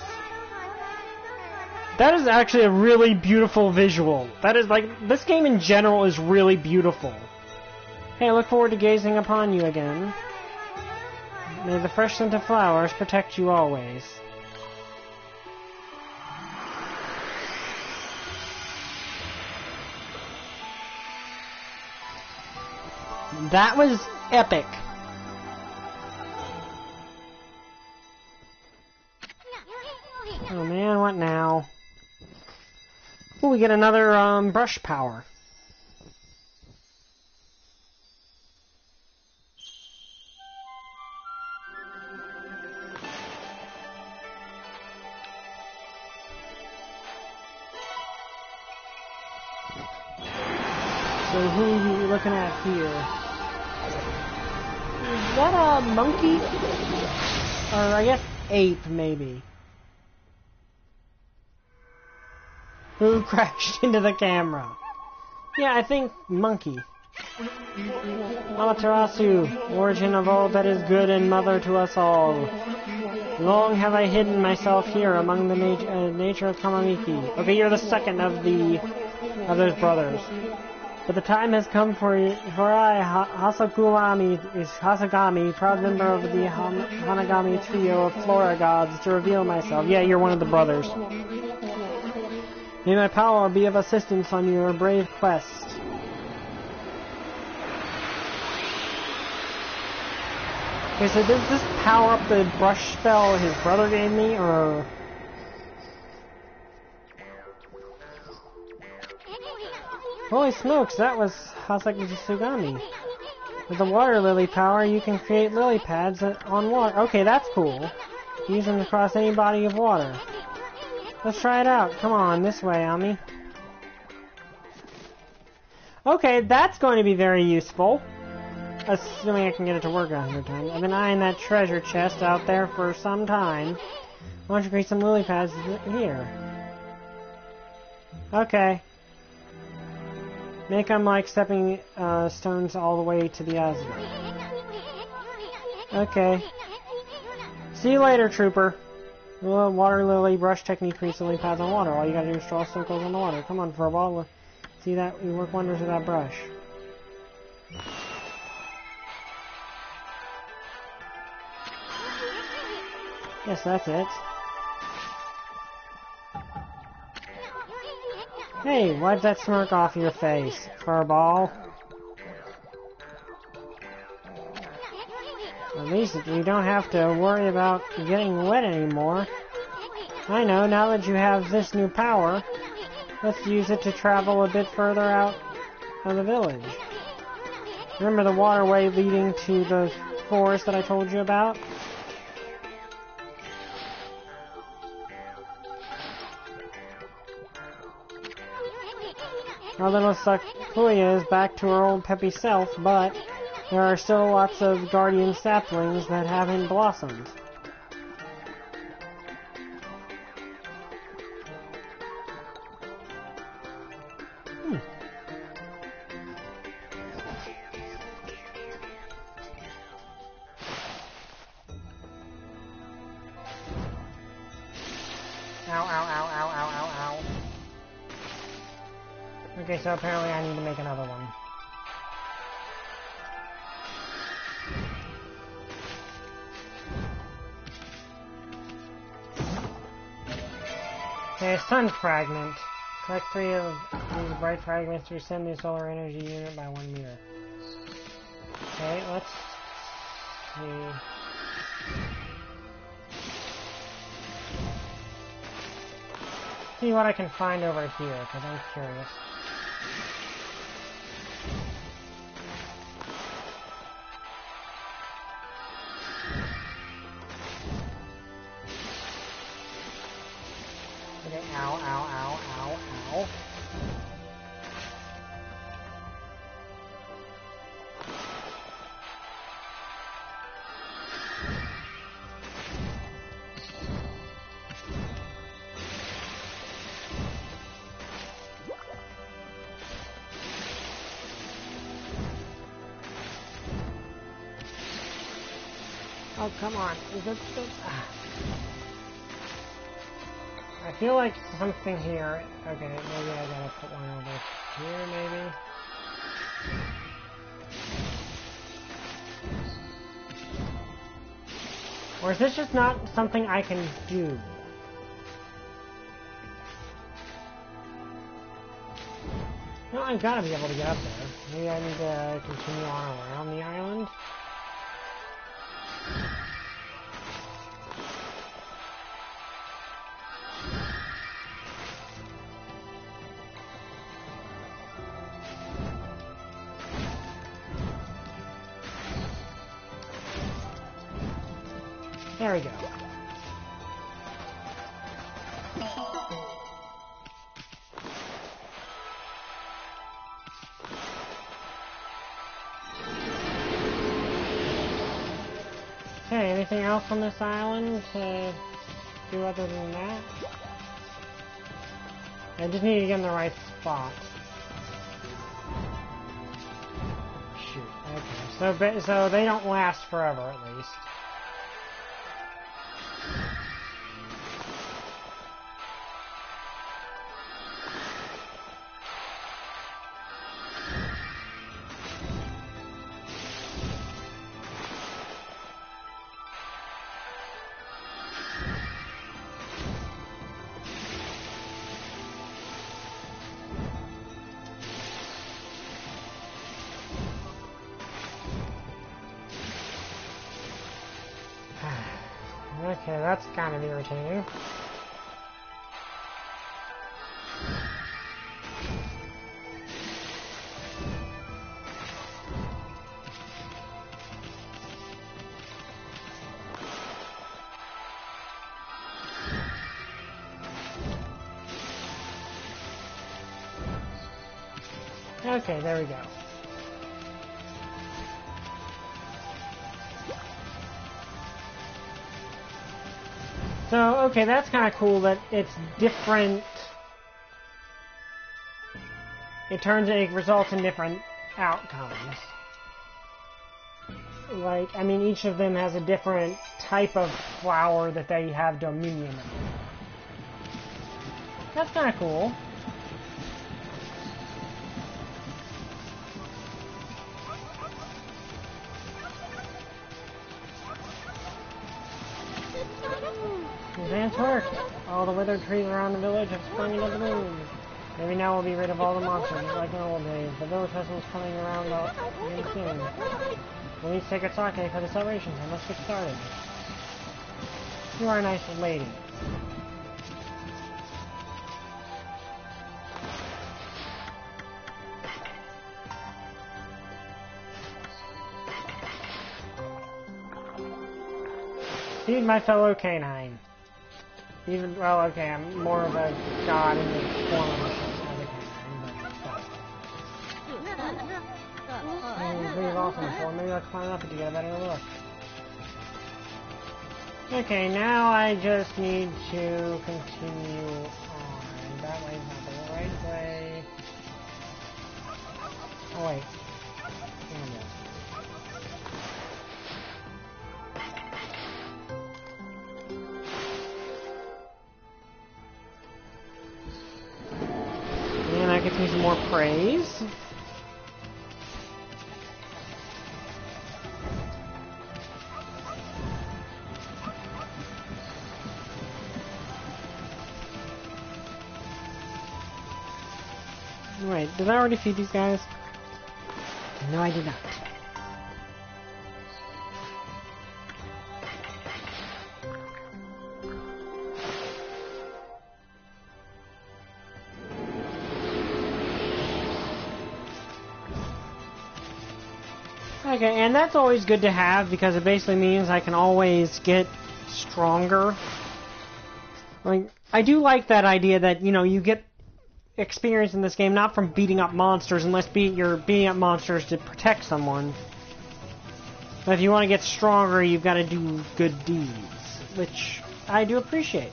That is actually a really beautiful visual. That is like, this game in general is really beautiful. Hey, I look forward to gazing upon you again. May the fresh scent of flowers protect you always. That was epic. Oh man, what now? Ooh, we get another brush power. So who are you looking at here? Is that a monkey? Or I guess ape, maybe. Who crashed into the camera? Yeah, I think monkey. Amaterasu, origin of all that is good and mother to us all. Long have I hidden myself here among the nature of Kamamiki. Okay, you're the second of those brothers. But the time has come for I, Hasagami, proud member of the Hanagami trio of Flora gods, to reveal myself. Yeah, you're one of the brothers. May my power be of assistance on your brave quest. Okay, so does this power up the brush spell his brother gave me, or... Holy smokes, that was Hasagami. With the water lily power, you can create lily pads on water. Okay, that's cool. Use them across any body of water. Let's try it out. Come on, this way, Ami. Okay, that's going to be very useful. Assuming I can get it to work 100 times. I've been eyeing that treasure chest out there for some time. Why don't you create some lily pads here? Okay. Make them like stepping stones all the way to the Azure. Okay. See you later, trooper. Water lily brush technique creates lily pads on water. All you gotta do is draw circles on the water. Come on, Furball. See that? You work wonders with that brush. Yes, that's it. Hey, wipe that smirk off your face, Furball. At least you don't have to worry about getting wet anymore. I know, now that you have this new power, let's use it to travel a bit further out of the village. Remember the waterway leading to the forest that I told you about? Our little Sakuya is back to her old peppy self, but there are still lots of guardian saplings that haven't blossomed. Ow, ow, ow, ow, ow, ow, ow. Okay, so apparently I need to make another one. Okay, sun fragment. Collect 3 of these bright fragments to extend the solar energy unit by 1 meter. Okay, let's see. See what I can find over here, because I'm curious. Okay, ow, ow, ow, ow, ow. Oh, come on. Is it... I feel like something here... Okay, maybe I gotta put one over here, maybe? Or is this just not something I can do? No, I've gotta be able to get up there. Maybe I need to continue on around the island? There we go. Okay, anything else on this island to do other than that? I just need to get in the right spot. Shoot, okay. So they don't last forever, at least. Okay, that's kind of irritating. Okay, there we go. So, okay, that's kind of cool that it's different. It results in different outcomes. Like, I mean, each of them has a different type of flower that they have dominion over. That's kind of cool. Advance work! All the withered trees around the village have sprung into bloom. Maybe now we'll be rid of all the monsters, just like in the old days. The village festival's coming around really soon. We'll need to take a sake for the celebrations, and let's get started. You are a nice lady. Feed my fellow canine. Even, well, okay, I'm more of a god in the form of a canine, but pretty awesome, so maybe let's climb up to get a better look. Okay, now I just need to continue on. That way's not the right way. Oh, wait. me some more praise. Wait, did I already feed these guys? No, I did not. Okay, and that's always good to have because it basically means I can always get stronger. Like, I do like that idea that, you know, you get experience in this game not from beating up monsters unless you're beating up monsters to protect someone. But if you want to get stronger, you've got to do good deeds, which I do appreciate.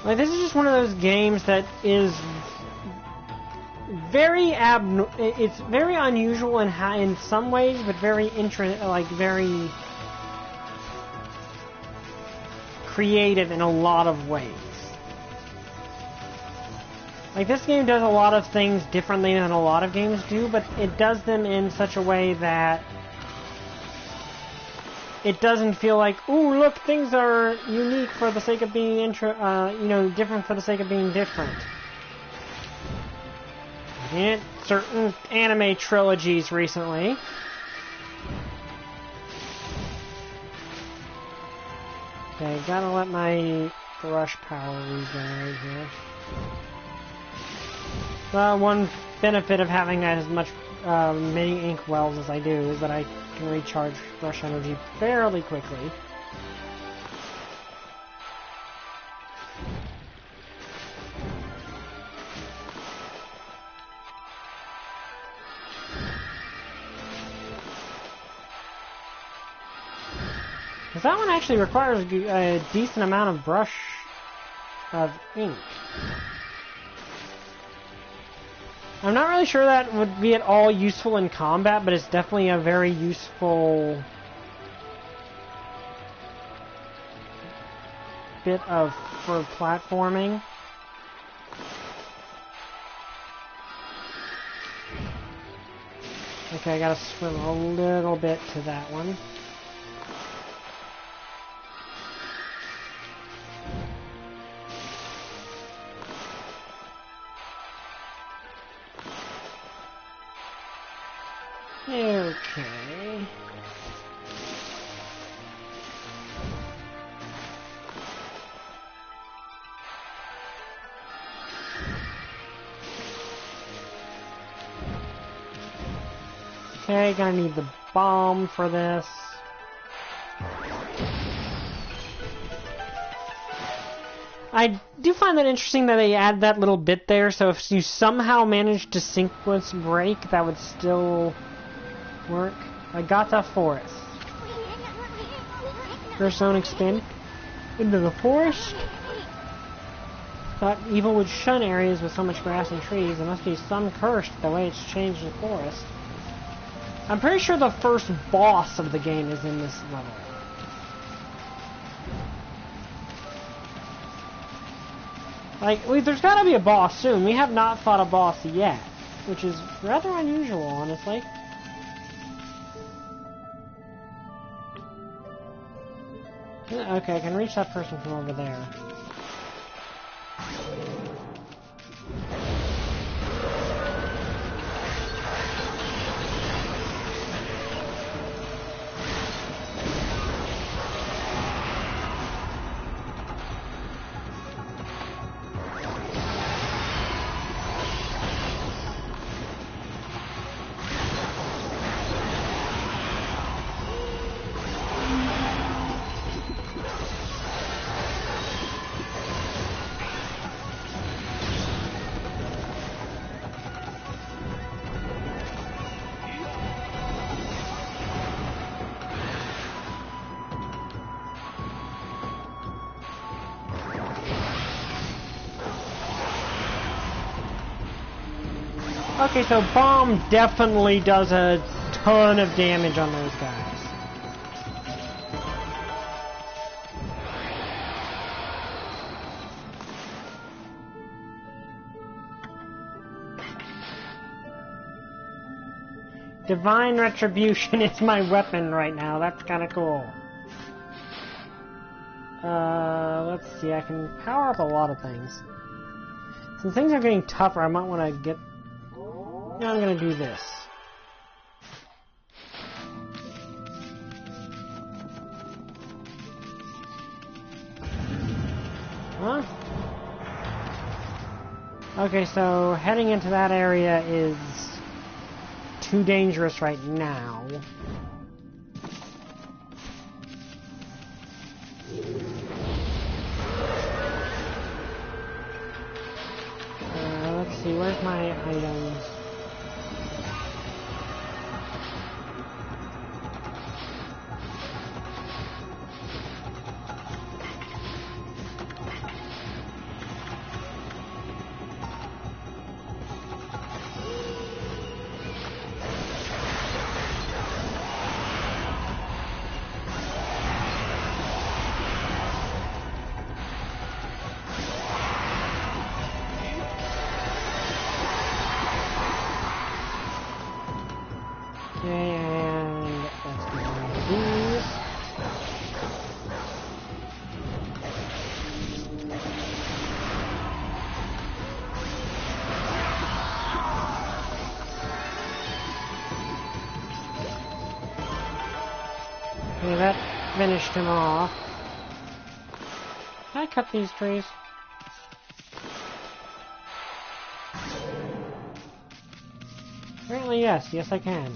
Like, this is just one of those games that is very it's very unusual in some ways, but very very creative in a lot of ways. Like, this game does a lot of things differently than a lot of games do, but it does them in such a way that it doesn't feel like, ooh, look, things are unique for the sake of being different for the sake of being different. In certain anime trilogies recently. Okay, gotta let my brush power regenerate here. One benefit of having as much many ink wells as I do is that I can recharge brush energy fairly quickly. Because that one actually requires a decent amount of ink. I'm not really sure that would be at all useful in combat, but it's definitely a very useful bit for platforming. Okay, I gotta swim a little bit to that one. Okay. Okay, gonna need the bomb for this. I do find that interesting that they add that little bit there, so if you somehow manage to sequence break, that would still work. I got the forest. First zone expand into the forest. Thought evil would shun areas with so much grass and trees. There must be some curse to the way it's changed the forest. I'm pretty sure the first boss of the game is in this level. Like, there's gotta be a boss soon. We have not fought a boss yet, which is rather unusual, honestly. Okay, I can reach that person from over there. Okay, so bomb definitely does a ton of damage on those guys. Divine Retribution is my weapon right now. That's kind of cool. Let's see. I can power up a lot of things. Since things are getting tougher, I might want to get... Now I'm going to do this. Huh? Okay, so heading into that area is too dangerous right now. Let's see, where's my items? And let's do one of these. Okay, that finished him off. Can I cut these trees? Apparently yes, yes I can.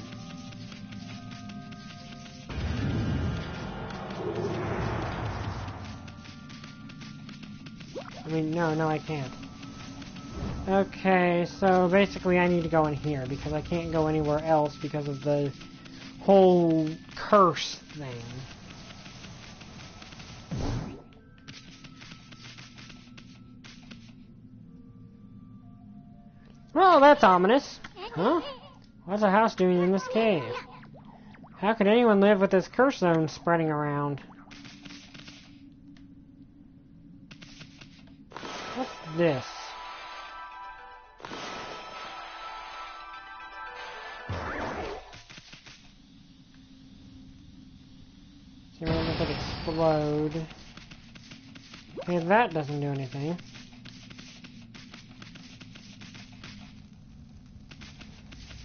I mean, no, I can't. Okay, so basically I need to go in here because I can't go anywhere else because of the whole curse thing. Well, that's ominous. Huh? What's a house doing in this cave? How could anyone live with this curse zone spreading around? What's this? See, we're gonna let it explode. Okay, that doesn't do anything.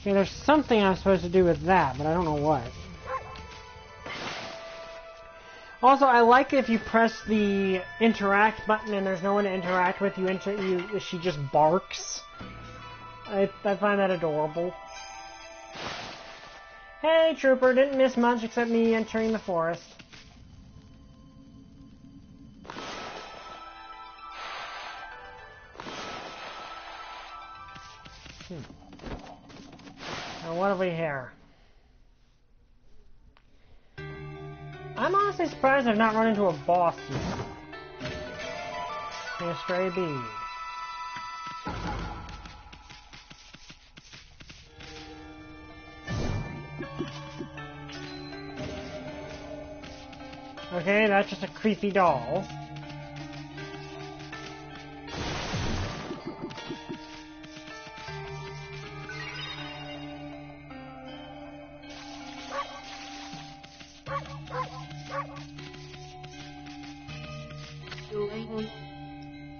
Okay, there's something I'm supposed to do with that, but I don't know what. Also, I like if you press the interact button and there's no one to interact with, she just barks. I find that adorable. Hey, Trooper, didn't miss much except me entering the forest. Now, what have we here? I'm honestly surprised I've not run into a boss yet. Okay, a stray bee. Okay, that's just a creepy doll.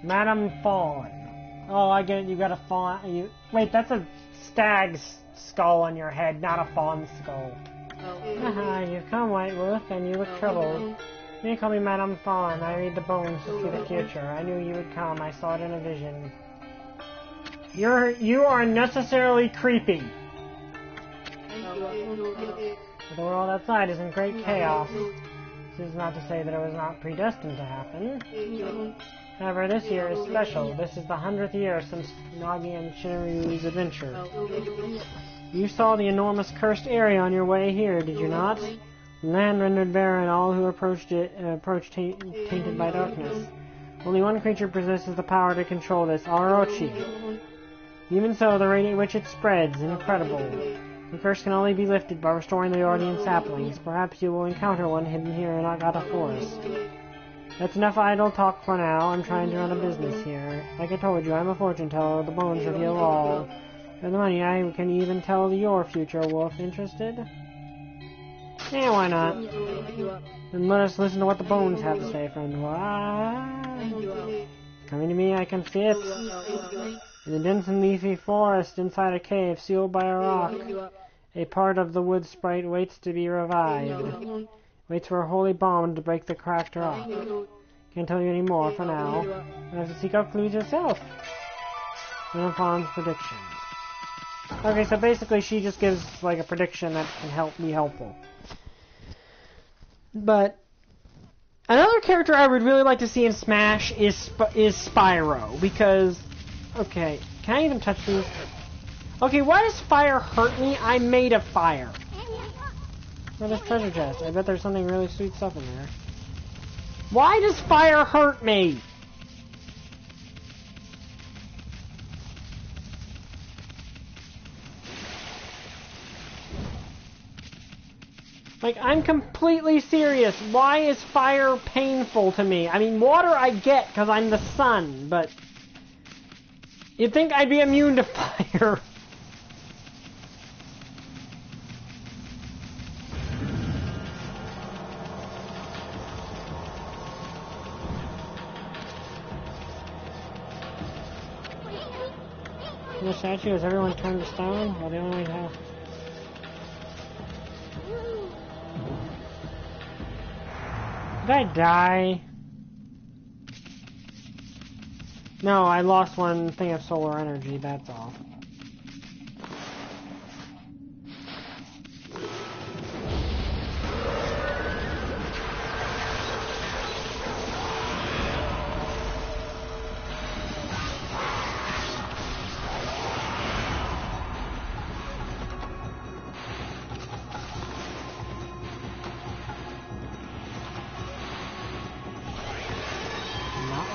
Madam Fawn. Oh, I get it. You got a fawn. Wait, that's a stag's skull on your head, not a fawn's skull. Haha, you've come, White Wolf, and you look troubled. You may call me Madam Fawn. I read the bones to see the future. I knew you would come. I saw it in a vision. You are unnecessarily creepy. The world outside is in great chaos. This is not to say that it was not predestined to happen. However, this year is special. This is the 100th year since Nagi and Shinoru's adventure. You saw the enormous cursed area on your way here, did you not? Land rendered barren, all who approached it tainted by darkness. Only one creature possesses the power to control this, Orochi. Even so, the rate at which it spreads is incredible. The curse can only be lifted by restoring the Ordean saplings. Perhaps you will encounter one hidden here in Agata Forest. That's enough idle talk for now. I'm trying to run a business here. Like I told you, I'm a fortune teller. The bones reveal all. For the money, I can even tell your future, Wolf. Interested? Yeah, why not? Then let us listen to what the bones have to say, friend. What? Coming to me, I can see it. In the dense and leafy forest, inside a cave sealed by a rock, a part of the wood sprite waits to be revived. Waits for a holy bomb to break the cracked rock. Can't tell you any more for now. You'll have to seek out clues yourself. Fawn's prediction. Okay, so basically she just gives like a prediction that can be helpful. But another character I would really like to see in Smash is Spyro, because okay, can I even touch these? Okay, why does fire hurt me? I'm made of fire. Oh, there's treasure chest. I bet there's something really sweet stuff in there. Why does fire hurt me? Like, I'm completely serious. Why is fire painful to me? I mean, water I get because I'm the sun, but you'd think I'd be immune to fire. In the statue, has everyone turned to stone? Well, the only way to have... Did I die? No, I lost one thing of solar energy, that's all.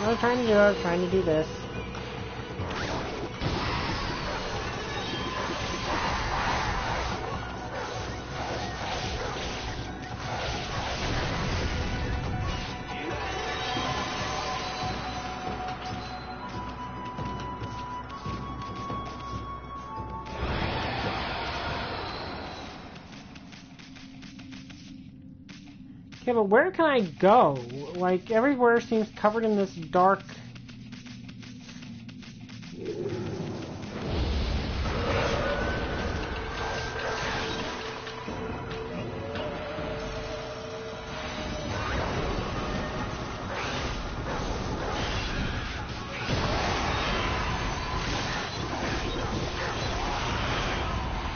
I was trying to do it, I was trying to do this. Okay, but where can I go? Like, everywhere seems covered in this dark...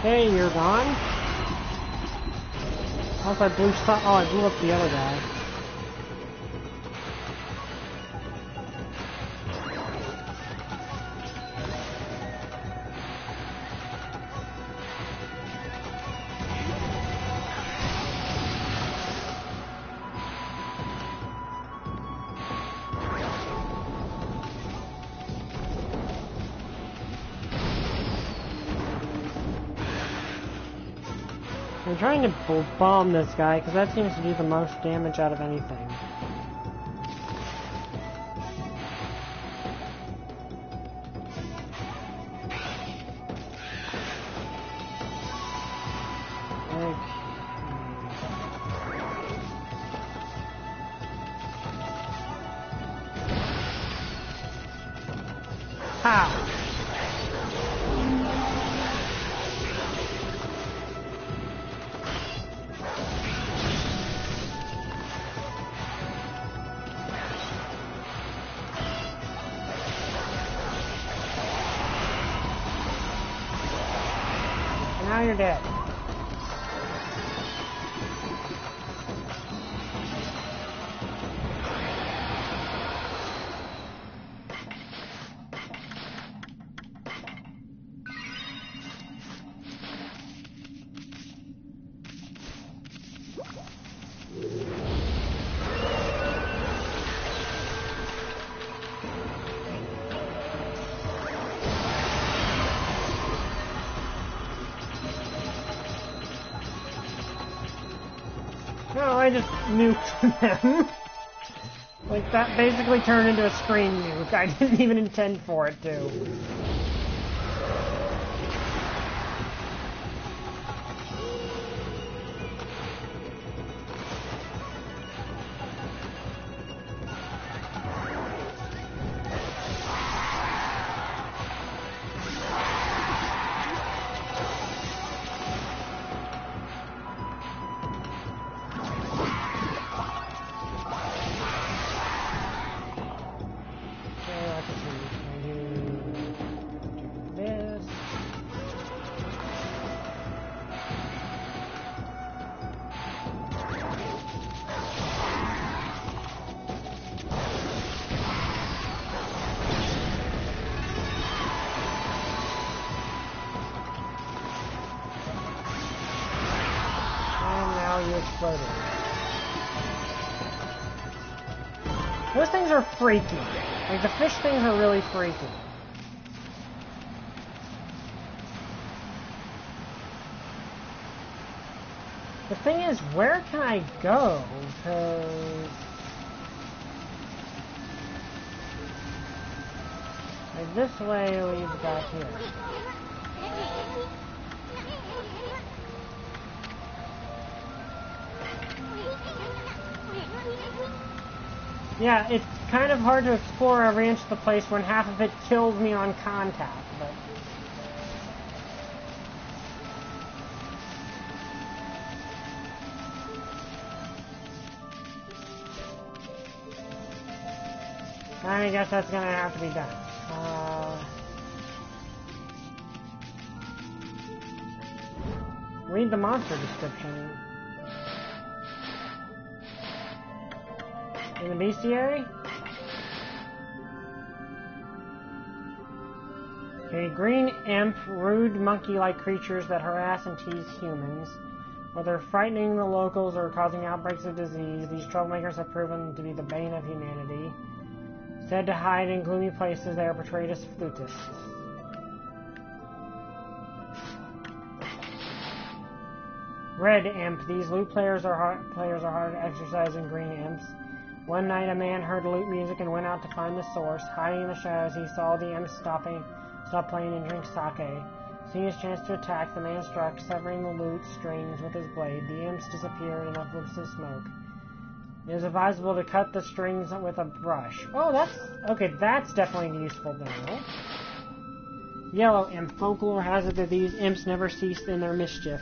Hey, you're gone? Also, I blew stuff. Oh, I blew up the other guy. I'm trying to bomb this guy, because that seems to do the most damage out of anything. How? Now you're dead. No, I just nuked them. Like, that basically turned into a screen nuke. I didn't even intend for it to. exploded. Those things are freaky. Like, the fish things are really freaky. The thing is, where can I go? Because... like, this way leads back here. Yeah, it's kind of hard to explore every inch of the place when half of it kills me on contact, but... I guess that's gonna have to be done. Read the monster description. In the bestiary? Okay, green imp, rude monkey-like creatures that harass and tease humans. Whether frightening the locals or causing outbreaks of disease, these troublemakers have proven to be the bane of humanity. Said to hide in gloomy places, they are portrayed as flutists. Red imp. These lute players are hard to exercise in green imps. One night a man heard lute music and went out to find the source. Hiding in the shadows, he saw the imps stop playing and drink sake. Seeing his chance to attack, the man struck, severing the lute strings with his blade. The imps disappeared in uplifts of smoke. It is advisable to cut the strings with a brush. Oh, that's definitely useful to know. Yellow imp. Folklore has it that these imps never cease in their mischief.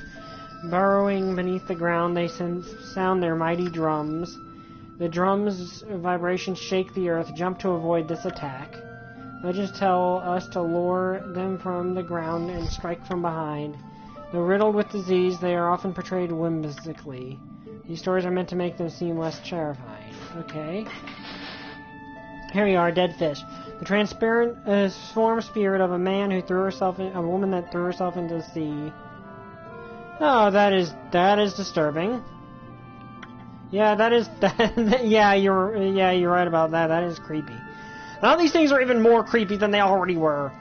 Burrowing beneath the ground, they sound their mighty drums. The drums' vibrations shake the earth. Jump to avoid this attack. Legends tell us to lure them from the ground and strike from behind. Though riddled with disease, they are often portrayed whimsically. These stories are meant to make them seem less terrifying. Okay. Here we are, dead fish. The transparent swarm spirit of a man who threw herself in, a woman that threw herself into the sea. Oh, that is disturbing. Yeah, yeah, you're right about that. That is creepy. Now these things are even more creepy than they already were.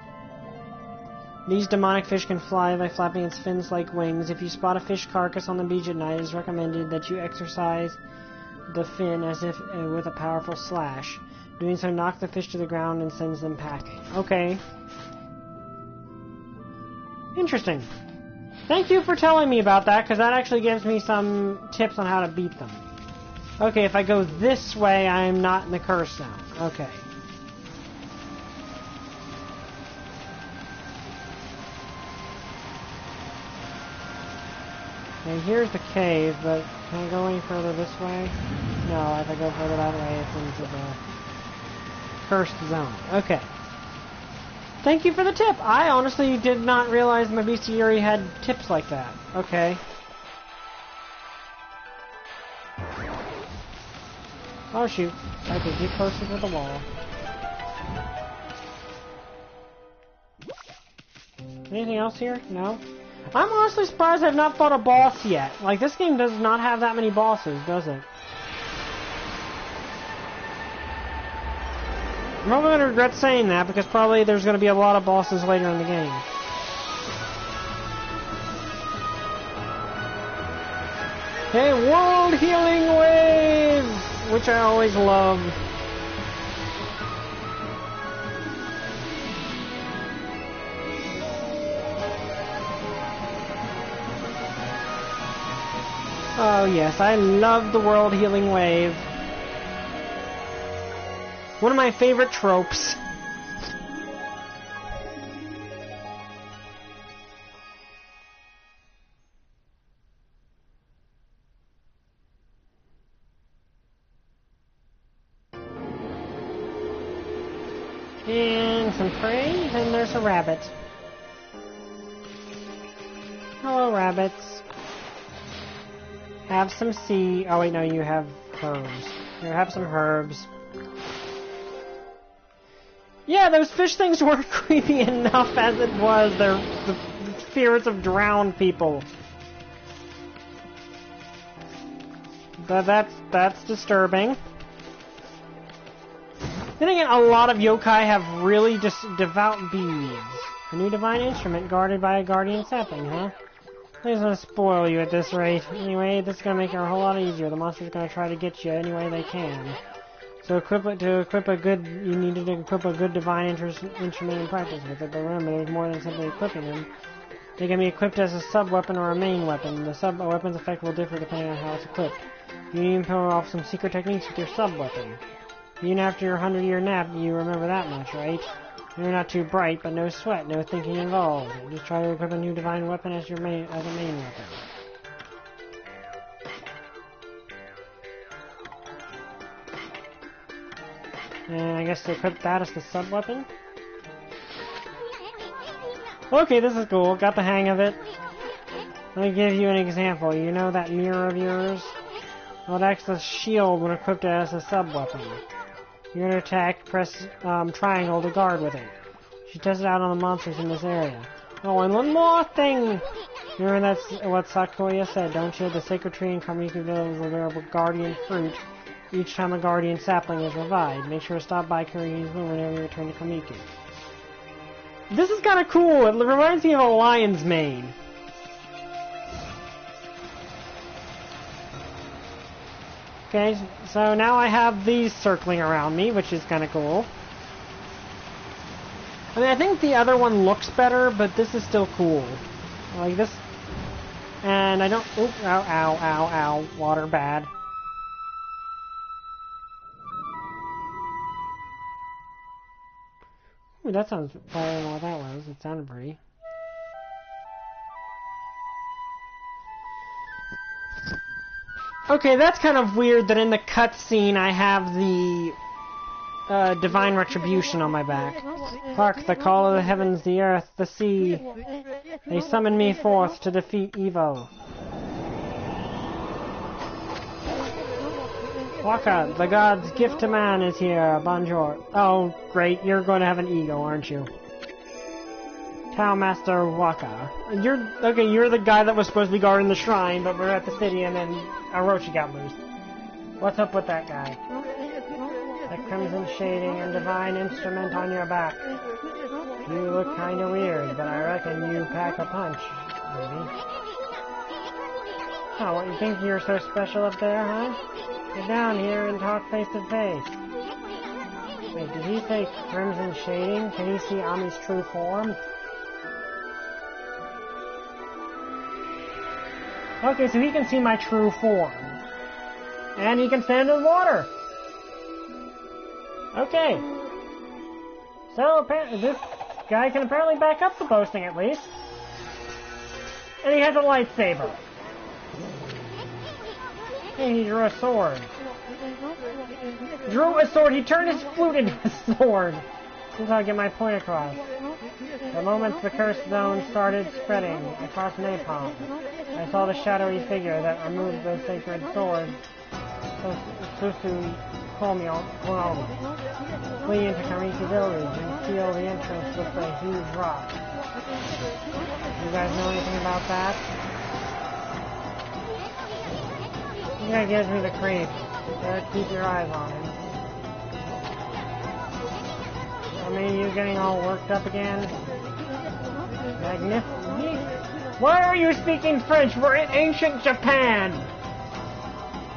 These demonic fish can fly by flapping its fins like wings. If you spot a fish carcass on the beach at night, it is recommended that you exercise the fin as if with a powerful slash. Doing so knocks the fish to the ground and sends them packing. Okay. Interesting. Thank you for telling me about that, because that actually gives me some tips on how to beat them. Okay, if I go this way, I am not in the curse zone. Okay. Okay, here's the cave, but can I go any further this way? No, if I go further that way, it's into the cursed zone. Okay. Thank you for the tip. I honestly did not realize my bestiary had tips like that. Okay. Oh shoot. Okay, get closer to the wall. Anything else here? No? I'm honestly surprised I've not fought a boss yet. Like, this game does not have that many bosses, does it? I'm probably going to regret saying that, because probably there's going to be a lot of bosses later in the game. Hey, World Healing Wave! Which I always love. Oh yes, I love the World Healing Wave. One of my favorite tropes. And some prey, and there's a rabbit. Hello, rabbits. Have some sea. Oh wait, no, you have herbs. Here, have some herbs. Yeah, those fish things weren't creepy enough as it was. They're the spirits of drowned people. That's disturbing. Then again, a lot of yokai have really just devout beads. A new divine instrument guarded by a guardian sapling, huh? Please don't spoil you at this rate. Anyway, this is gonna make it a whole lot easier. The monster's gonna try to get you any way they can. So to equip a good, you needed to equip a good divine instrument and practice with it. But remember, there's more than simply equipping them. They can be equipped as a sub-weapon or a main weapon. The sub-weapon's effect will differ depending on how it's equipped. You need to pull off some secret techniques with your sub-weapon. Even after your 100-year nap, you remember that much, right? You're not too bright, but no sweat, no thinking involved. Just try to equip a new divine weapon as a main weapon. And I guess to equip that as the sub-weapon? Okay, this is cool. Got the hang of it. Let me give you an example. You know that mirror of yours? Well, it acts as shield when equipped as a sub-weapon. You're gonna attack, press triangle to guard with it. You should test it out on the monsters in this area. Oh, and one more thing! Remember that's what Sakuya said, don't you? The sacred tree in Kamikaville is a veritable guardian fruit. Each time a guardian sapling is revived, make sure to stop by Kuri's room whenever you return to Kamiku. This is kind of cool. It reminds me of a lion's mane. Okay, so now I have these circling around me, which is kind of cool. I mean, I think the other one looks better, but this is still cool. Like this. And I don't... Oop, ow, ow, ow, ow. Water, bad. Ooh, that sounds... I don't know what that was. It sounded pretty. Okay, that's kind of weird that in the cutscene I have the divine retribution on my back. Hark, the call of the heavens, the earth, the sea. They summon me forth to defeat evil. Waka, the god's gift to man is here. Bonjour. Oh, great. You're going to have an ego, aren't you? Tao Master Waka. You're the guy that was supposed to be guarding the shrine, but we're at the city and then Orochi got loose. What's up with that guy? The crimson shading and divine instrument on your back. You look kinda weird, but I reckon you pack a punch, maybe. Oh, what, you think you're so special up there, huh? Get down here and talk face to face. Wait, did he say crimson shading? Can he see Ami's true form? Okay, so he can see my true form. And he can stand in water. Okay. So, this guy can apparently back up the boasting, at least. And he has a lightsaber. And he drew a sword. Drew a sword! He turned his flute into a sword! This is how I get my point across. The moment the cursed zone started spreading across Napalm, I saw the shadowy figure that removed the sacred sword. Susu Konomi. Flee into Kamiki village and seal the entrance with a huge rock. You guys know anything about that? This guy gives me the creep. Better keep your eyes on him. I mean, you getting all worked up again? Magnificent. Why are you speaking French? We're in ancient Japan!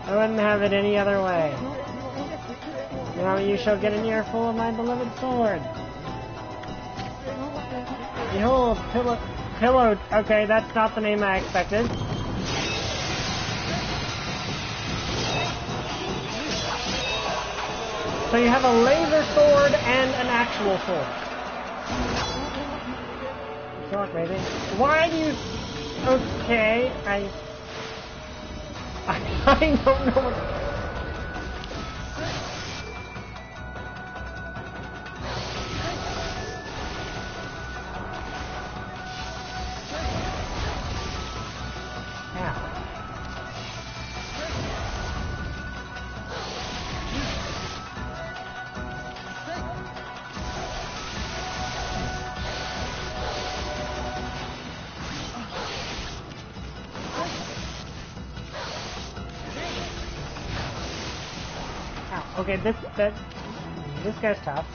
I wouldn't have it any other way. Now you shall get an earful of my beloved sword. Behold, pillow. Okay, that's not the name I expected. So you have a laser sword and an actual sword. Sword, maybe. Why do you... Okay, I don't know what... Okay, this guy's tough.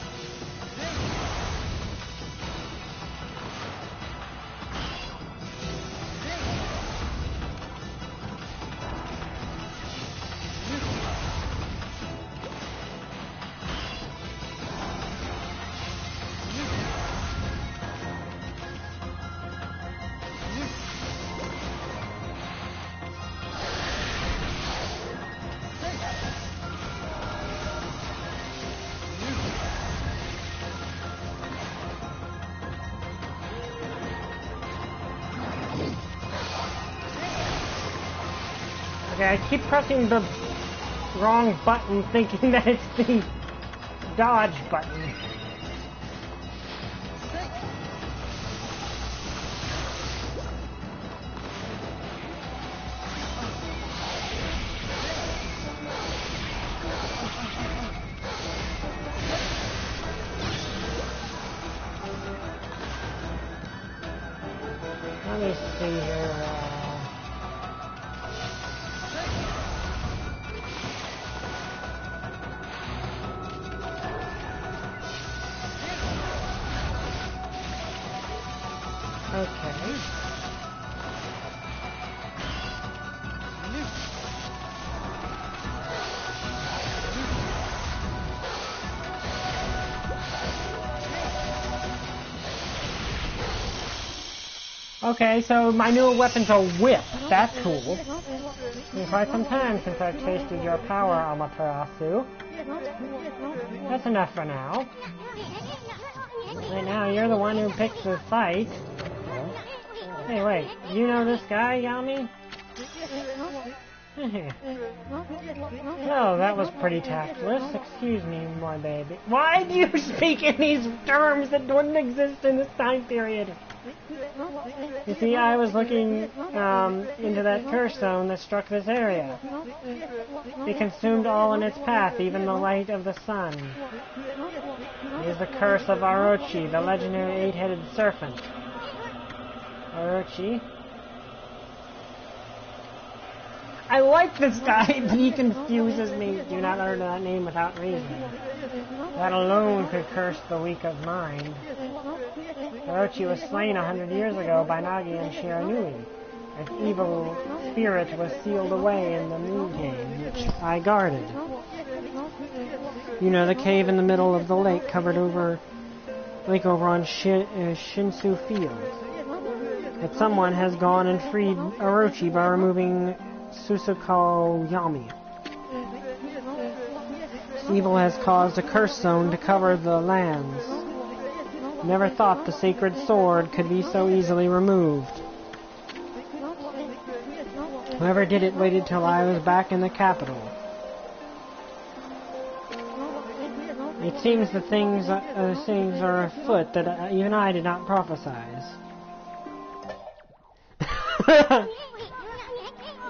Okay, I keep pressing the wrong button thinking that it's the dodge button. Let me see here. Okay. Okay, so my new weapon's a whip. That's cool. It's been quite some time since I've tasted your power, Amaterasu. That's enough for now. Right now, you're the one who picked the fight. Hey, wait, you know this guy, Yami? Oh, that was pretty tactless. Excuse me, my baby. Why do you speak in these terms that wouldn't exist in this time period? You see, I was looking into that curse zone that struck this area. It consumed all in its path, even the light of the sun. It is the curse of Orochi, the legendary eight-headed serpent. Orochi? I like this guy, but he confuses me. Do not utter that name without reason. That alone could curse the weak of mind. Orochi was slain 100 years ago by Nagi and Shiranui. Its evil spirit was sealed away in the moon cave, which I guarded. You know, the cave in the middle of the lake over on Shinsu Field. But someone has gone and freed Orochi by removing Susuko Yami. Evil has caused a curse zone to cover the lands. Never thought the sacred sword could be so easily removed. Whoever did it waited till I was back in the capital. It seems the things are afoot that even I did not prophesize.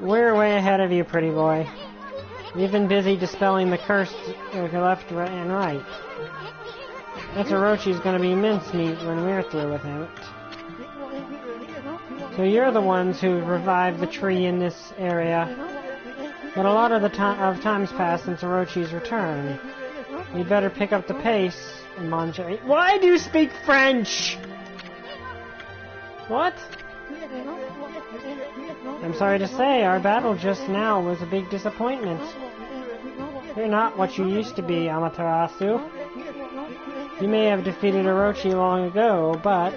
We're way ahead of you, pretty boy. We've been busy dispelling the curse left, right, and right. That's Orochi's gonna be mincemeat when we're through with it. So you're the ones who revived the tree in this area. But a lot of time's passed since Orochi's return. You'd better pick up the pace, Manjari. Why do you speak French? What? I'm sorry to say, our battle just now was a big disappointment. You're not what you used to be, Amaterasu. You may have defeated Orochi long ago, but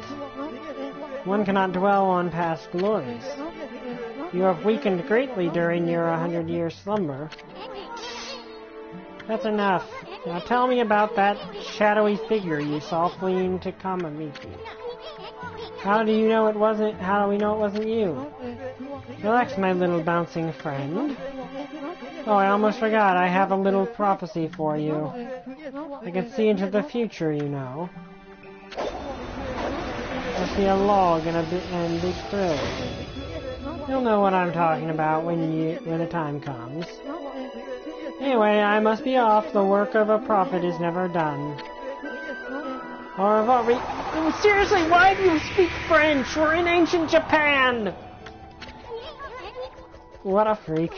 one cannot dwell on past glories. You have weakened greatly during your 100-year slumber. That's enough. Now tell me about that shadowy figure you saw fleeing to Kamamiki. How do we know it wasn't you? Relax, my little bouncing friend. Oh, I almost forgot. I have a little prophecy for you. I can see into the future, you know. I see a log and big thrill. You'll know what I'm talking about when the time comes. Anyway, I must be off. The work of a prophet is never done. Au revoir. Seriously, why do you speak French? We're in ancient Japan! What a freak.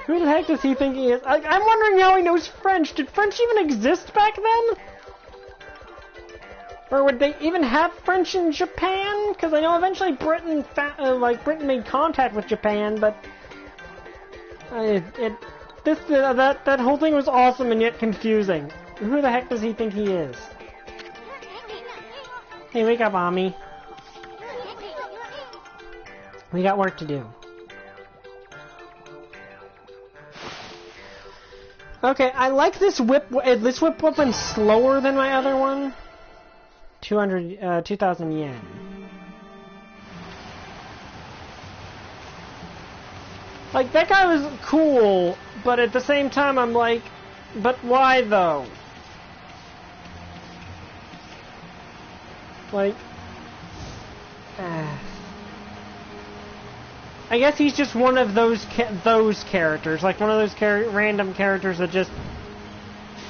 Who the heck does he think he is? I'm wondering how he knows French. Did French even exist back then? Or would they even have French in Japan? Because I know eventually Britain made contact with Japan, but that whole thing was awesome and yet confusing. Who the heck does he think he is? Hey, wake up, Ami. We got work to do. Okay, I like this whip. This whip weapon's slower than my other one. 2,000 yen. Like, that guy was cool, but at the same time I'm like, but why though? Like, I guess he's just one of those characters, like one of those random characters that just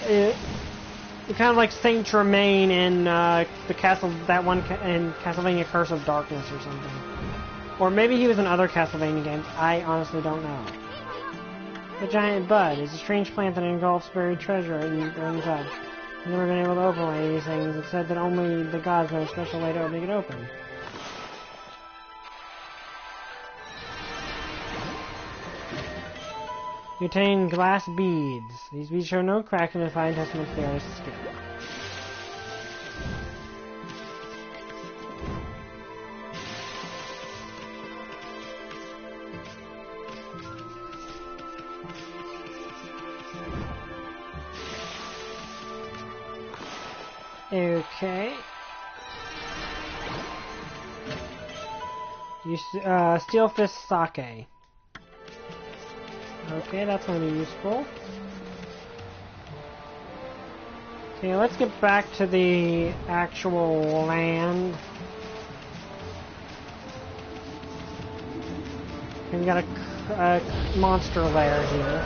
kind of like Saint Germain in the castle, in Castlevania Curse of Darkness or something, or maybe he was in other Castlevania games. I honestly don't know. The giant bud is a strange plant that engulfs buried treasure in Burning Touch. I've never been able to open one of these things. It's said that only the gods know a special way to make it open. You obtain glass beads. These beads show no cracks and define testaments to the artist's skill. Okay. Steel Fist Sake. Okay, that's going to be useful. Okay, let's get back to the actual land. We've got a monster lair here.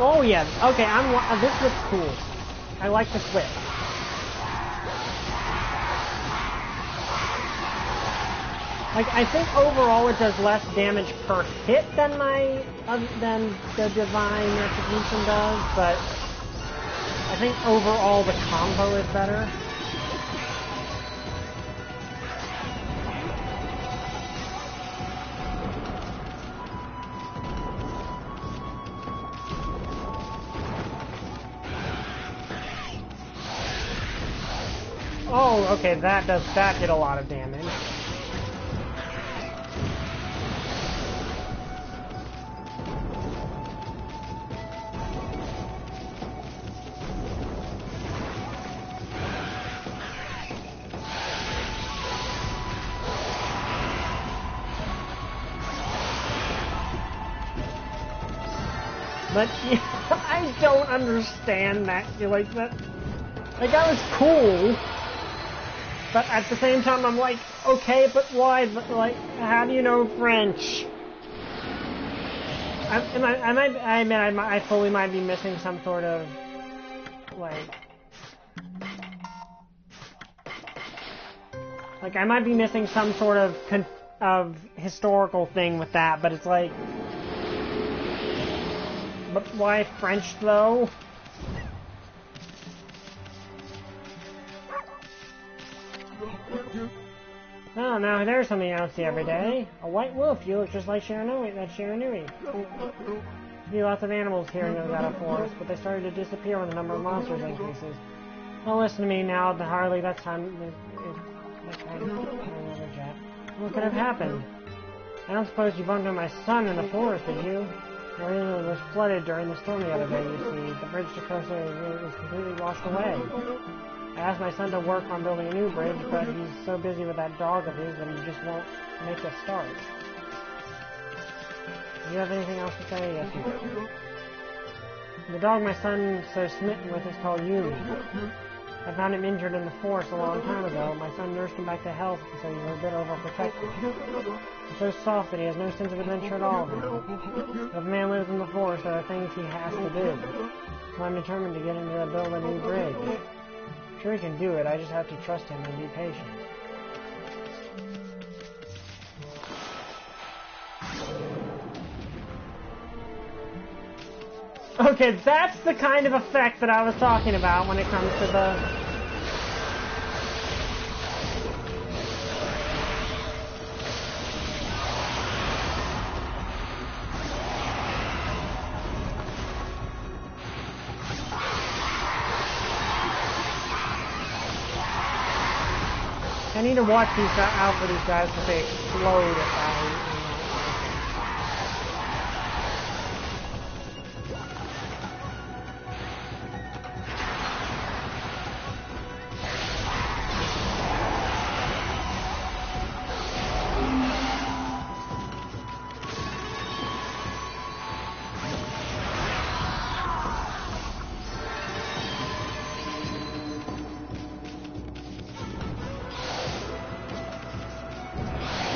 Oh yeah, okay, this whip's cool. I like this whip. Like, I think overall it does less damage per hit than than the Divine Retribution does, but I think overall the combo is better. Oh, okay, that did a lot of damage. But yeah, I don't understand that. Like that was cool. But at the same time, I'm like, okay, but why? Like, how do you know French? I fully might be missing some sort of like I might be missing some sort of historical thing with that. But it's like, but why French though? Oh, now there's something I don't see every day. A white wolf. You look just like Shiranui. That's Shiranui. See lots of animals here in the Nevada forest, but they started to disappear when the number of monsters increases. Don't listen to me now, Harley. That's time. What could have happened? I don't suppose you bumped into my son in the forest, did you? The arena was flooded during the storm the other day, you see. The bridge to cross it was completely washed away. I asked my son to work on building a new bridge, but he's so busy with that dog of his that he just won't make us start. Do you have anything else to say? Yes, you do. The dog my son's so smitten with is called Yumi. I found him injured in the forest a long time ago. My son nursed him back to health, so he's a bit overprotective. He's so soft that he has no sense of adventure at all. If a man lives in the forest, there are things he has to do. So I'm determined to get him to build a new bridge. Sure, he can do it. I just have to trust him and be patient. Okay, that's the kind of effect that I was talking about when it comes to the... I need to watch these out for these guys because they explode if I...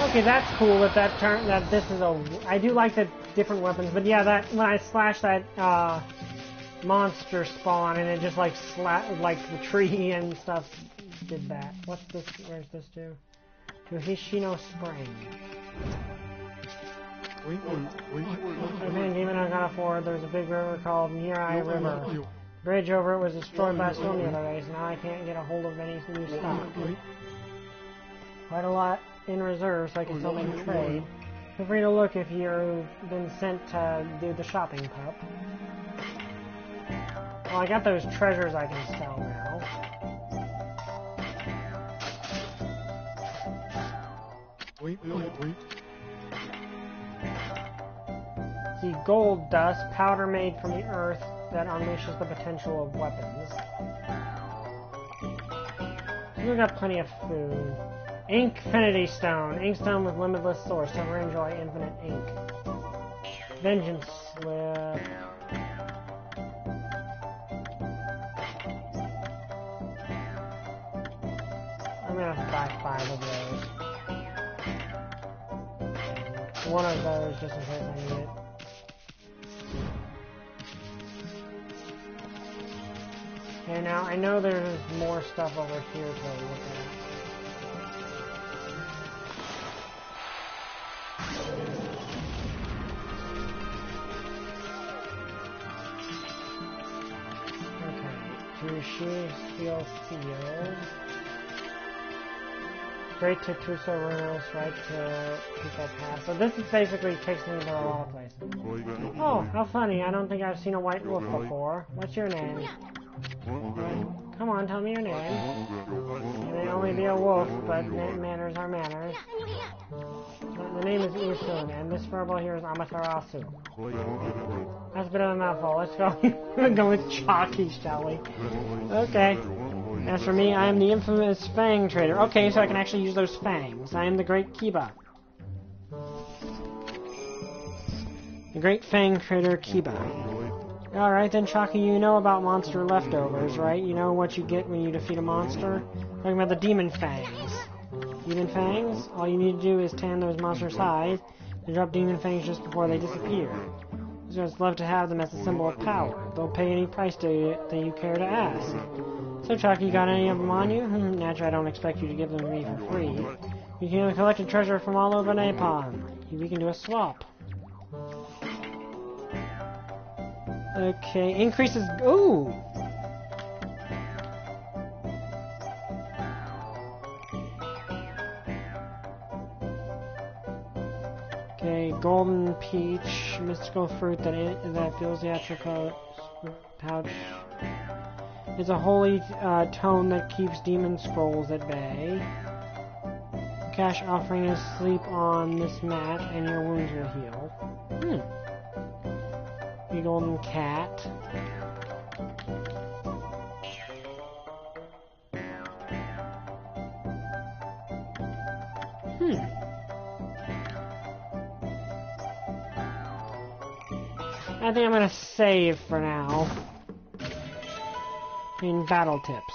Okay, that's cool that this is a... I do like the different weapons, but yeah, that when I slashed that monster spawn and it just like like the tree and stuff did that. What's this? Where's this to? To Hishino Spring. Man, Demon Arcana 4, there's a big river called Mirai River. Bridge over it was destroyed by a storm the other day, so now I can't get a hold of any new stuff. Quite a lot in reserve, so I can still make a trade. Feel free to look if you've been sent to do the shopping pup. Well, I got those treasures I can sell now. See, gold dust, powder made from the earth that unleashes the potential of weapons. So we've got plenty of food. Inkfinity Stone. Inkstone with limitless source. Ever enjoy infinite ink. Vengeance Slip. I'm gonna buy 5 of those. One of those just in case I need it. Okay, now I know there's more stuff over here to look at. Steel Field. Straight to Tuso Runos, right to Pico Pass. So this is basically takes me to a lot of places. Oh, how funny. I don't think I've seen a white wolf before. What's your name? Come on, tell me your name. You may only be a wolf, but manners are manners. The name is Usun, and this verbal here is Amaterasu. That's a bit of a mouthful. Let's go. Go with Chalky, shall we? Okay. As for me, I am the infamous Fang Trader. Okay, so I can actually use those fangs. I am the Great Kiba. The Great Fang Trader Kiba. Alright then, Chalky, you know about monster leftovers, right? You know what you get when you defeat a monster? Talking about the Demon Fangs. Demon Fangs? All you need to do is tan those monsters' hides and drop Demon Fangs just before they disappear. Just love to have them as a symbol of power. They'll pay any price that you care to ask. So, Chalky, you got any of them on you? Naturally, I don't expect you to give them to me for free. You can collect a treasure from all over Napon. We can do a swap. Okay, increases... Ooh! Okay, golden peach, mystical fruit that fills the Atrico pouch. It's a holy tome that keeps demon scrolls at bay. Cash offering is sleep on this mat and your wounds will heal. The golden cat. I think I'm gonna save for now. In battle tips.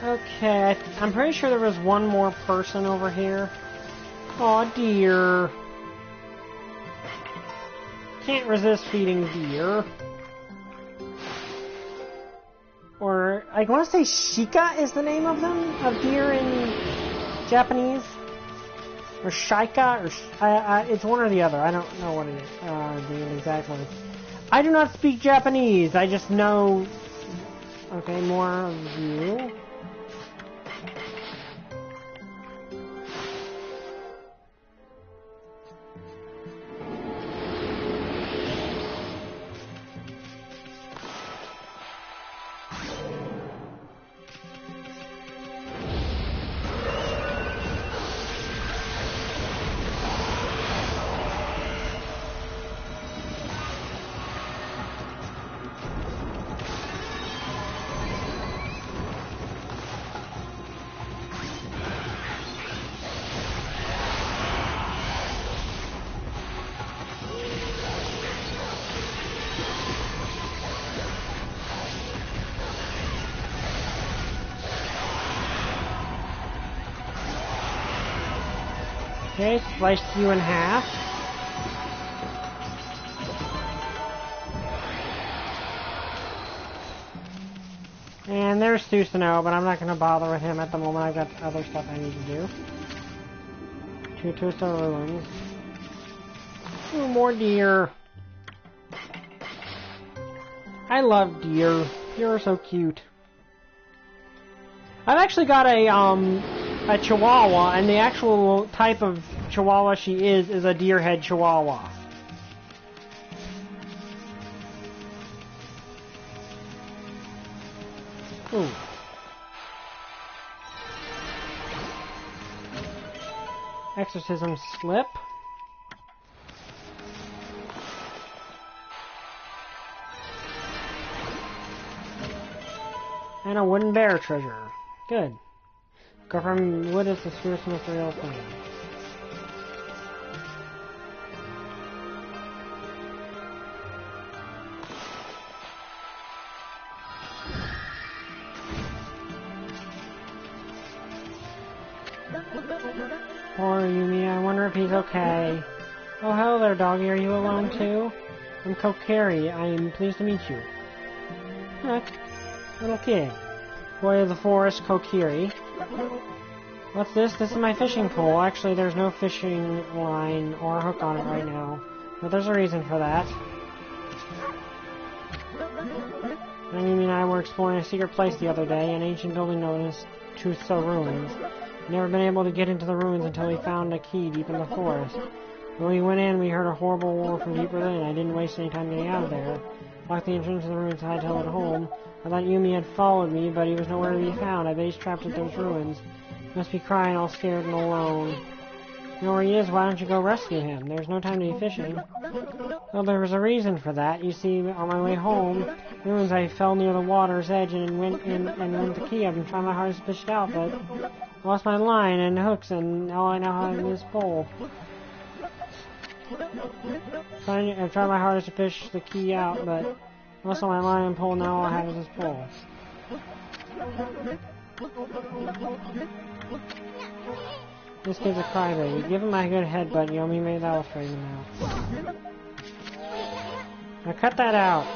Okay, I'm pretty sure there was one more person over here. Aw, dear. Can't resist feeding deer. or I want to say shika is the name of them, of deer in Japanese, or shika, or it's one or the other. I don't know what it is exactly. I do not speak Japanese. I just know. Okay, more of you. Okay, sliced you in half. And there's Susanoo, but I'm not going to bother with him at the moment. I've got other stuff I need to do. Tutusa Ruins. Ooh, more deer. I love deer. Deer are so cute. I've actually got a Chihuahua, and the actual type of Chihuahua she is a deer head Chihuahua. Ooh. Exorcism slip. And a wooden bear treasure. Good. Go from wood is the spiritual material thing. Poor Yumi, I wonder if he's okay. Oh, hello there, doggy. Are you alone too? I'm Kokiri. I am pleased to meet you. Heck, little kid. Boy of the forest, Kokiri. What's this? This is my fishing pole. Actually, there's no fishing line or hook on it right now. But there's a reason for that. Yumi and I were exploring a secret place the other day, an ancient building known as Tusa Ruins. Never been able to get into the ruins until we found a key deep in the forest. When we went in, we heard a horrible roar from deep within. I didn't waste any time getting out of there. Locked the entrance to the ruins and I held it home. I thought Yumi had followed me, but he was nowhere to be found. I bet he's trapped at those ruins. He must be crying all scared and alone. You know where he is? Why don't you go rescue him? There's no time to be fishing. Well, there was a reason for that. You see, on my way home, ruins, I fell near the water's edge and went the key. I've been trying my hardest to fish it out, but I lost my line and hooks, and all I now have is this pole. I've tried my hardest to fish the key out, but I lost my line and pole. Now all I have is this pole. This kid's a crybaby. Give him a good headbutt, Yomi. Maybe that'll straighten him out. Now cut that out.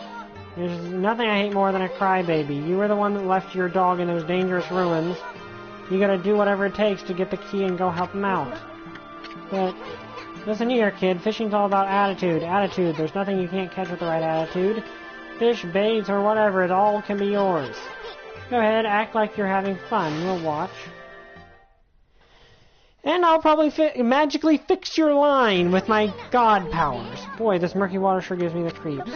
There's nothing I hate more than a crybaby. You were the one that left your dog in those dangerous ruins. You gotta do whatever it takes to get the key and go help him out. But listen here, kid. Fishing's all about attitude. Attitude. There's nothing you can't catch with the right attitude. Fish, baits, or whatever, it all can be yours. Go ahead, act like you're having fun. We'll watch. And I'll probably magically fix your line with my god powers. Boy, this murky water sure gives me the creeps.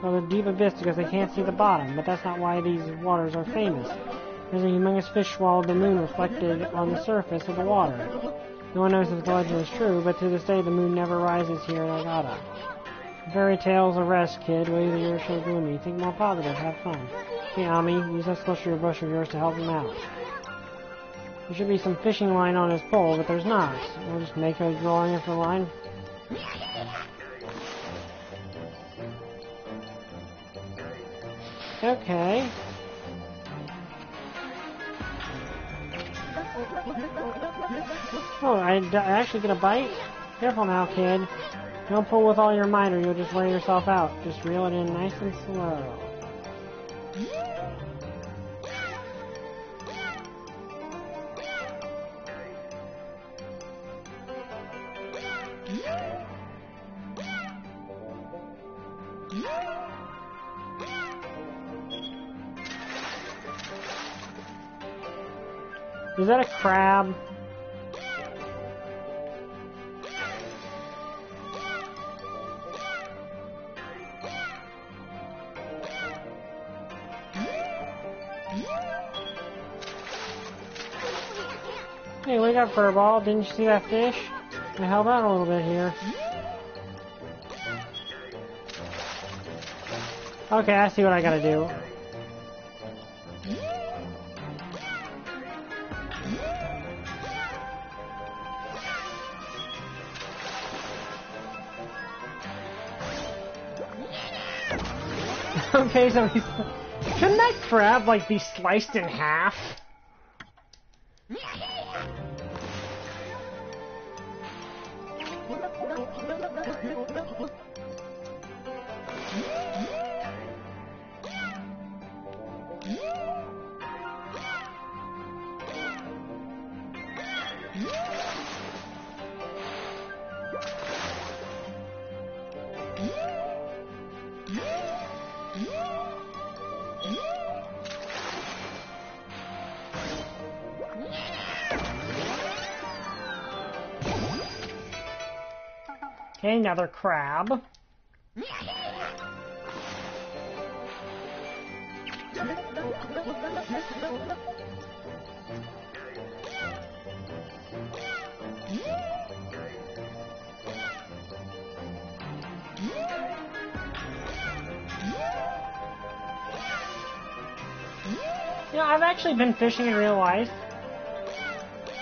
Well, the deep abyss because they can't see the bottom, but that's not why these waters are famous. There's a humongous fish swallowed the moon reflected on the surface of the water. No one knows if the legend is true, but to this day the moon never rises here in Agata. Fairy tales of rest, kid. Well, either you're so gloomy. Think more positive. Have fun. Hey, Ami, use that celestial brush of yours to help him out. There should be some fishing line on his pole, but there's not. I'll just make a drawing of the line. Okay. Oh, I actually get a bite? Careful now, kid. Don't pull with all your might or you'll just wear yourself out. Just reel it in nice and slow. Is that a crab? Hey, wake up, Furball. Didn't you see that fish? I held out a little bit here. Okay, I see what I gotta do. Okay, so he's... Shouldn't that crab, like, be sliced in half? Okay, another crab. You know, I've actually been fishing in real life.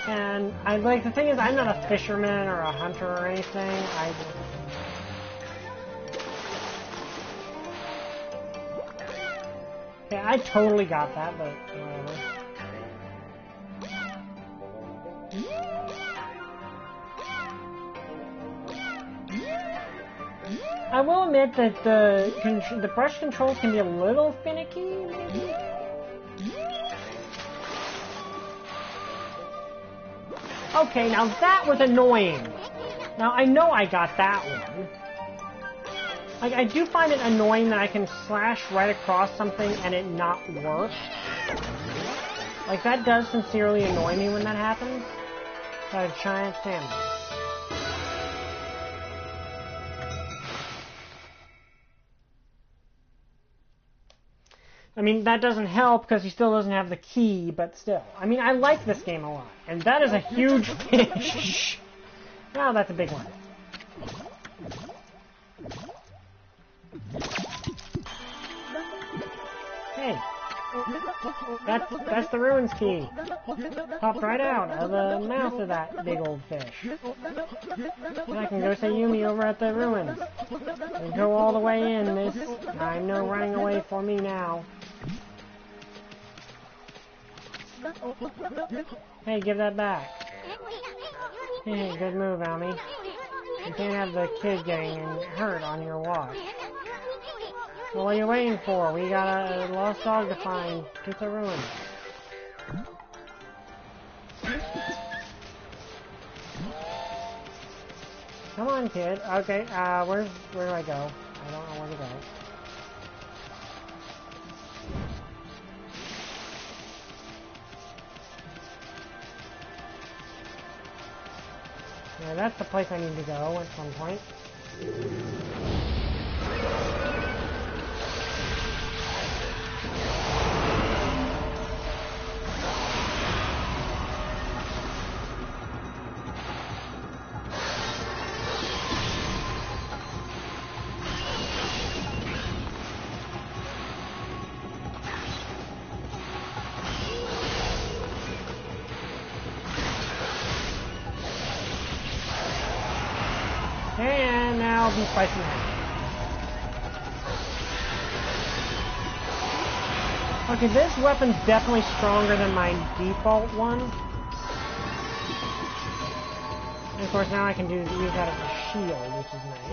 And I like the thing is I'm not a fisherman or a hunter or anything. Okay, I totally got that, but whatever. I will admit that the brush controls can be a little finicky, maybe. Okay, now that was annoying. Now, I know I got that one. Like, I do find it annoying that I can slash right across something and it not work. Like, that does sincerely annoy me when that happens. Got a giant salmon. I mean, that doesn't help because he still doesn't have the key, but still. I mean, I like this game a lot. And that is a huge fish. Wow, that's a big one. Hey. That's the ruins key. Popped right out of the mouth of that big old fish. And I can go say Yumi over at the ruins. And go all the way in, miss. I'm no running away for me now. Hey, give that back. Hey, good move, Almy. You can't have the kid getting hurt on your watch. Well, what are you waiting for? We got a lost dog to find. Get the ruins. Come on, kid. Okay, where do I go? I don't know where to go. Yeah, that's the place I need to go at some point. And now be spicy now. Okay, this weapon's definitely stronger than my default one. And of course now I can use that as a shield, which is nice.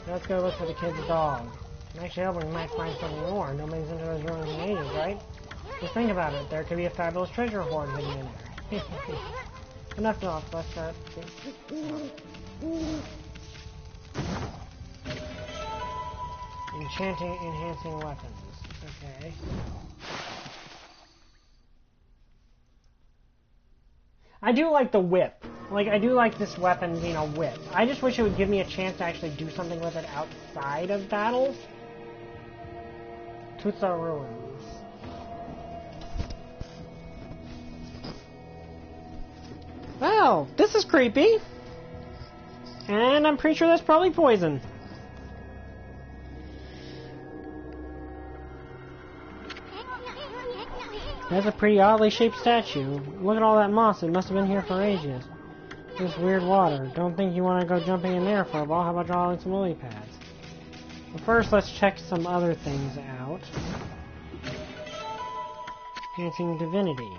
Let's go look for the kid's dog. I'm actually hoping we might find something more. Nobody's into those ruins in ages, right? Just think about it. There could be a fabulous treasure hoard hidden in there. Enough talk. Let's start. Enhancing weapons. Okay. I do like the whip. Like, I do like this weapon being a whip. I just wish it would give me a chance to actually do something with it outside of battles. Tutsa Ruins. Well, this is creepy. And I'm pretty sure that's probably poison. That's a pretty oddly shaped statue. Look at all that moss. It must have been here for ages. This weird water. Don't think you want to go jumping in there for a while. How about drawing some lily pads? But first, let's check some other things out. Enhancing divinity.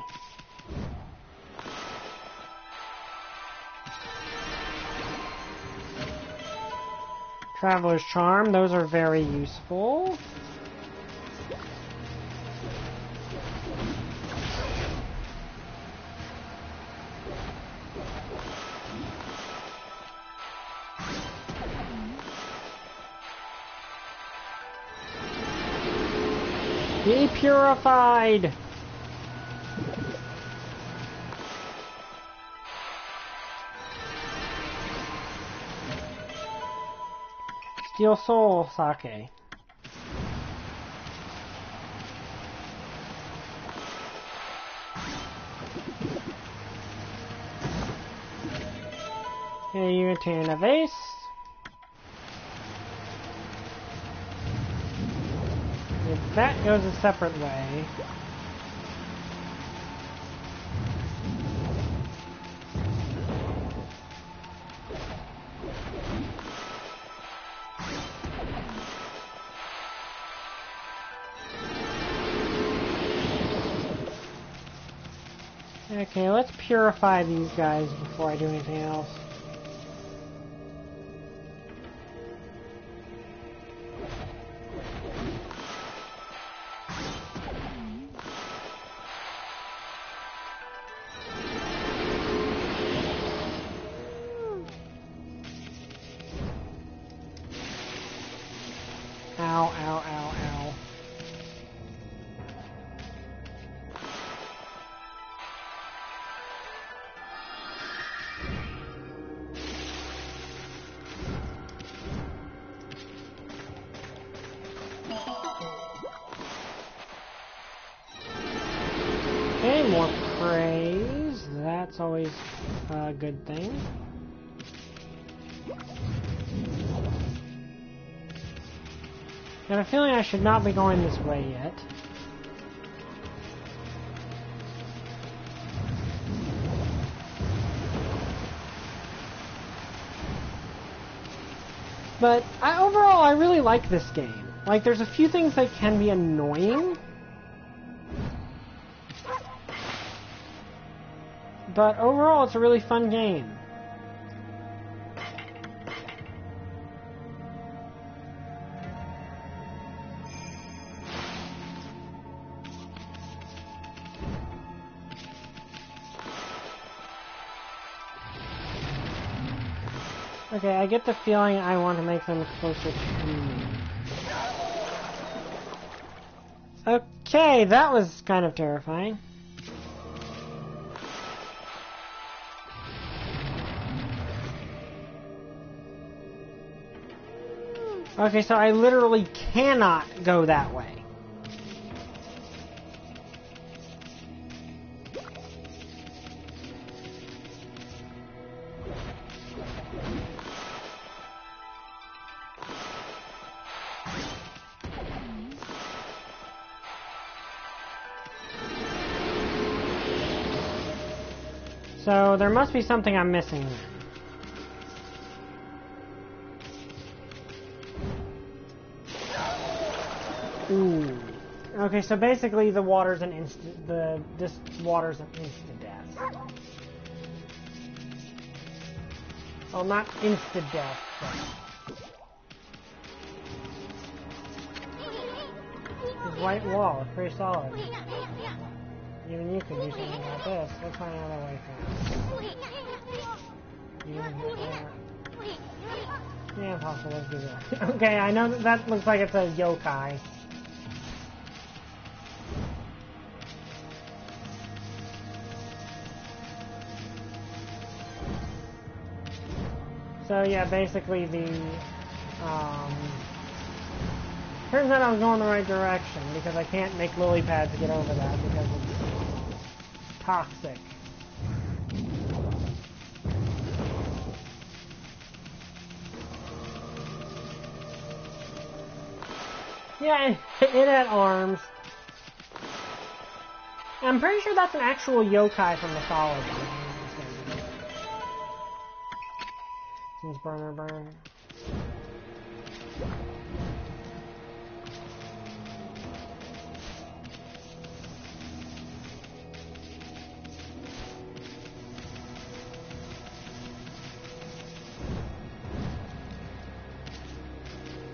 Traveler's charm. Those are very useful. Be purified! Steel soul sake. Okay, you attain a vase. That goes a separate way. Okay, let's purify these guys before I do anything else. Ow, ow, ow, ow. Okay, more praise. That's always a good thing. I have a feeling I should not be going this way yet. But overall, I really like this game. Like, there's a few things that can be annoying. But overall, it's a really fun game. Okay, I get the feeling I want to make them closer to me. Okay, that was kind of terrifying. Okay, so I literally cannot go that way. So there must be something I'm missing there. Ooh. Okay, so basically the water's an this water's an insta-death. Well, not insta-death, but This white wall, it's pretty solid. Even you can do something about this. Let's find another way for it. Yeah, possible. Let's do this. Okay, I know that looks like it's a yokai. So yeah, basically the turns out I was going the right direction because I can't make lily pads to get over that because it's toxic. Yeah, it had arms. I'm pretty sure that's an actual yokai from mythology. Since burn.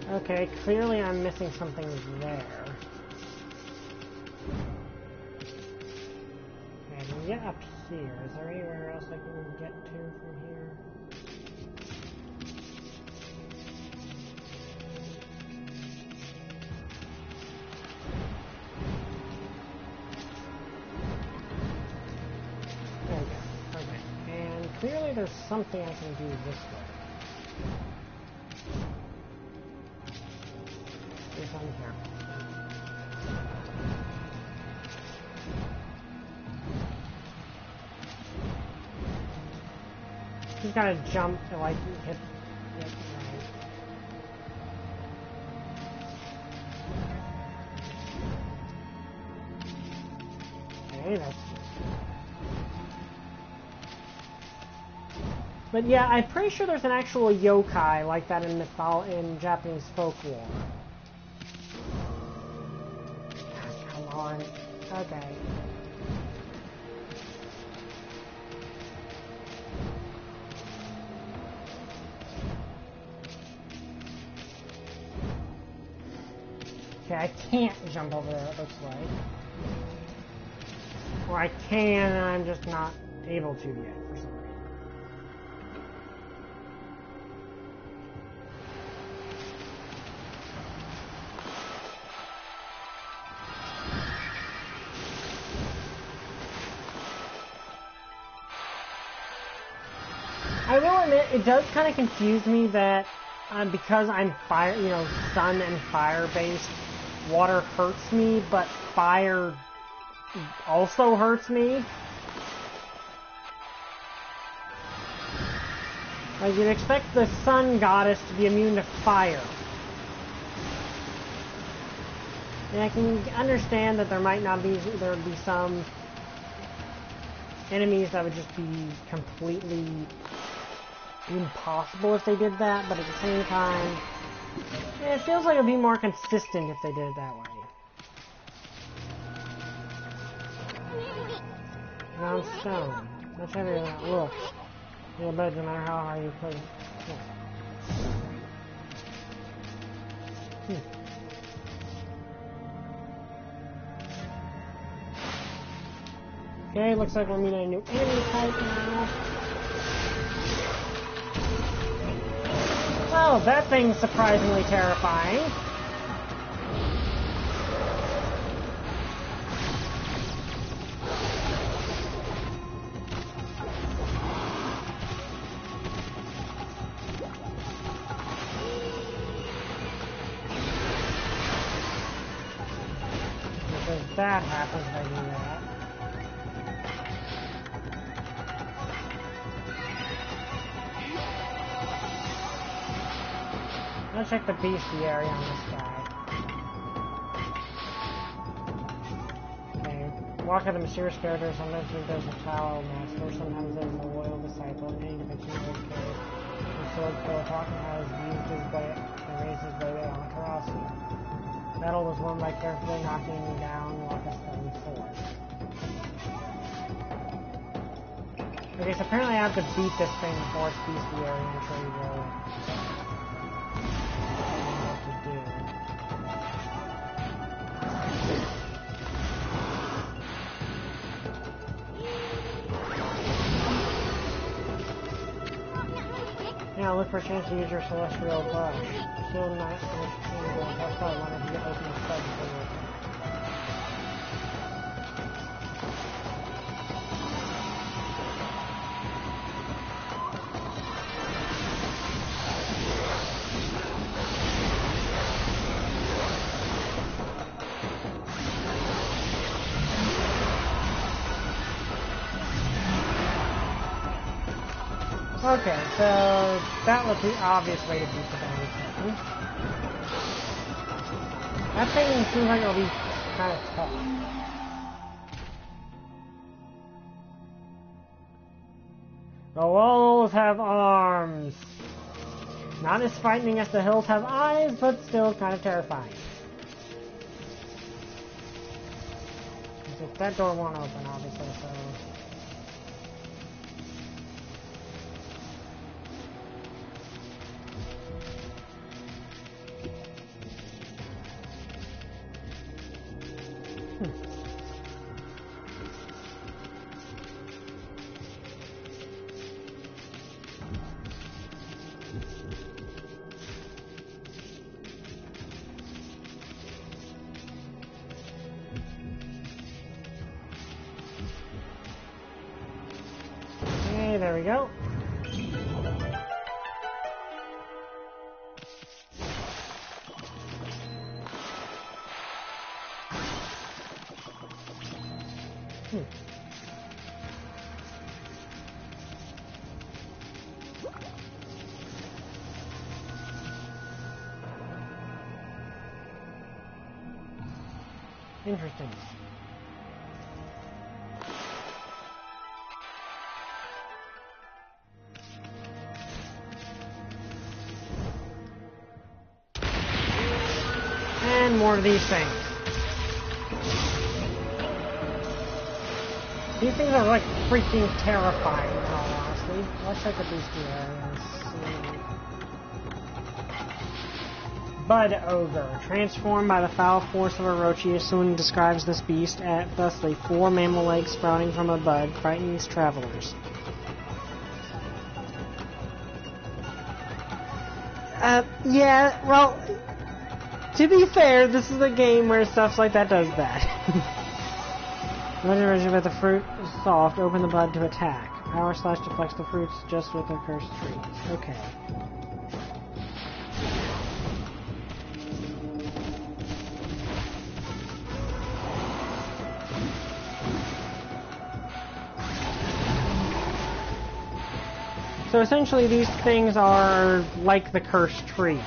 Okay, clearly I'm missing something there. Okay, I can get up here. Is there anywhere else I can get to from here? There we go. Okay. And clearly there's something I can do this way. Here's on here. Just gotta jump to like hit. Yep, right. Okay, that's. But yeah, I'm pretty sure there's an actual yokai like that in in Japanese folklore. Come on. Okay. Okay, I can't jump over there, it looks like. Or I can, and I'm just not able to yet for some reason. I will admit, it does kind of confuse me that because I'm fire, sun and fire based, water hurts me, but fire also hurts me. Like, you'd expect the sun goddess to be immune to fire. And I can understand that there would be some enemies that would just be completely impossible if they did that, but at the same time, it feels like it would be more consistent if they did it that way. Ground stone. Much heavier than that looks. You'll bet no matter how hard you put it. Okay, looks like we're meeting a new enemy type now. Oh, that thing's surprisingly terrifying. Because that happens if I do that. Let's check the bestiary on this guy. Okay. Walk at the mysterious character, sometimes there's a foul master, sometimes there's a loyal disciple, and any depiction of his character. The sword killer talking has used his blade and raised his blade on a Karasi. Battle was won by carefully knocking down like a stone sword. Okay, so apparently I have to beat this thing before it's bestiary and show you where now, look for a chance to use your celestial brush. Still not that's why I wanted to get open the stud before you open. Okay, so that was the obvious way to beat the Bony thing. That thing seems like it'll be kind of tough. The walls have arms. Not as frightening as the hills have eyes, but still kind of terrifying. That door won't open, obviously, so... Okay, there we go. Interesting. And more of these things. These things are like freaking terrifying, in all honesty. Let's check the bestiary and see. Bud Ogre, transformed by the foul force of Orochi. Soon describes this beast at thusly: 4 mammal legs sprouting from a bud, frightens travelers. Yeah, well, to be fair, this is a game where stuff like that does that. When you're with the fruit soft, open the bud to attack. Power slash deflects the fruits just with the cursed trees. Okay. So essentially these things are like the cursed trees.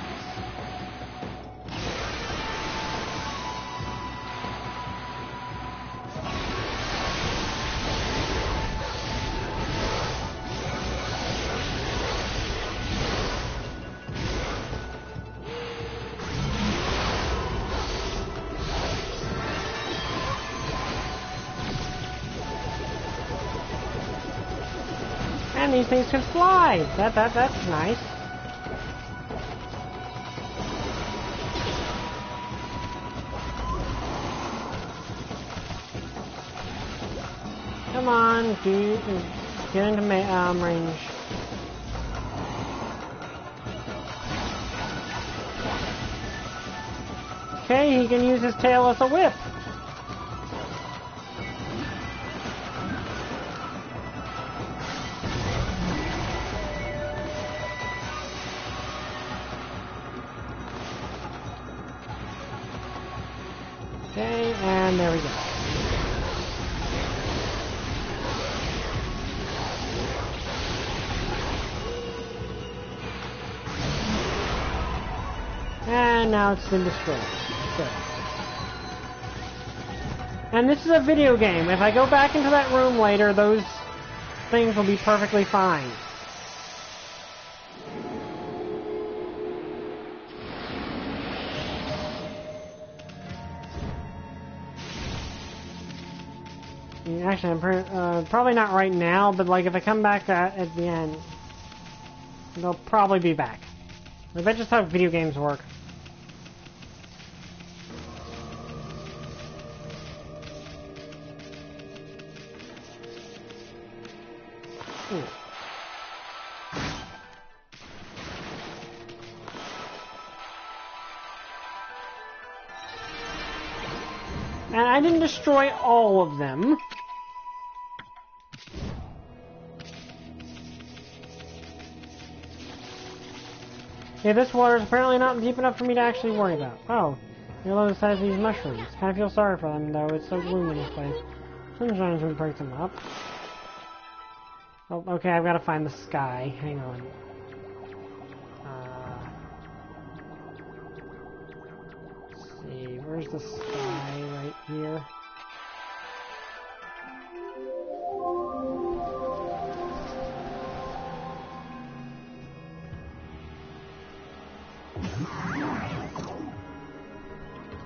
And these things can fly. That's nice. Come on, get into range. Okay, he can use his tail as a whip. Okay, and there we go. And now it's been destroyed. Good. And this is a video game. If I go back into that room later, those things will be perfectly fine. Actually, I'm probably not right now, but like if I come back at the end, they'll probably be back. Like, that's just how video games work. And I didn't destroy all of them. Okay, this water is apparently not deep enough for me to actually worry about. Oh, you're low the size of these mushrooms. Kind of feel sorry for them, though. It's so gloomy this place. Sunshine would break them up. Oh, okay, I've got to find the sky. Hang on. Let's see, where's the sky? Right here.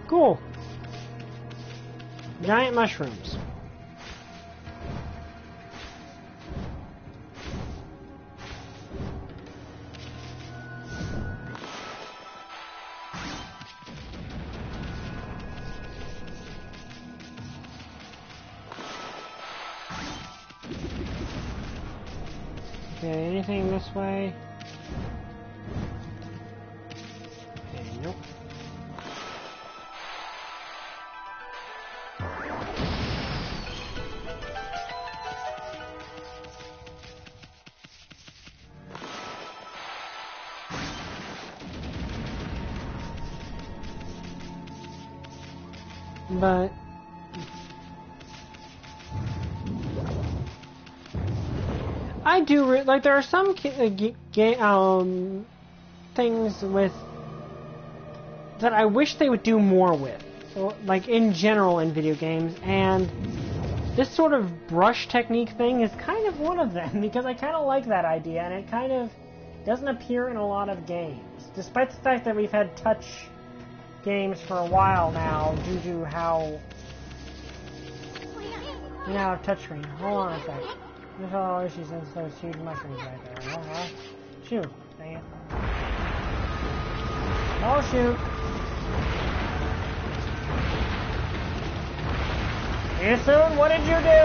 Cool. Giant mushrooms. Okay, anything this way? Okay, nope. But I do like there are some things with that I wish they would do more with. So, like in general in video games, and this sort of brush technique thing is kind of one of them because I kind of like that idea, and it kind of doesn't appear in a lot of games, despite the fact that we've had touch games for a while now due to how we now have touchscreen. Hold on a sec. This is all issues since those huge mushrooms right there. Shoot. Dang it. Oh shoot. See you soon. What did you do?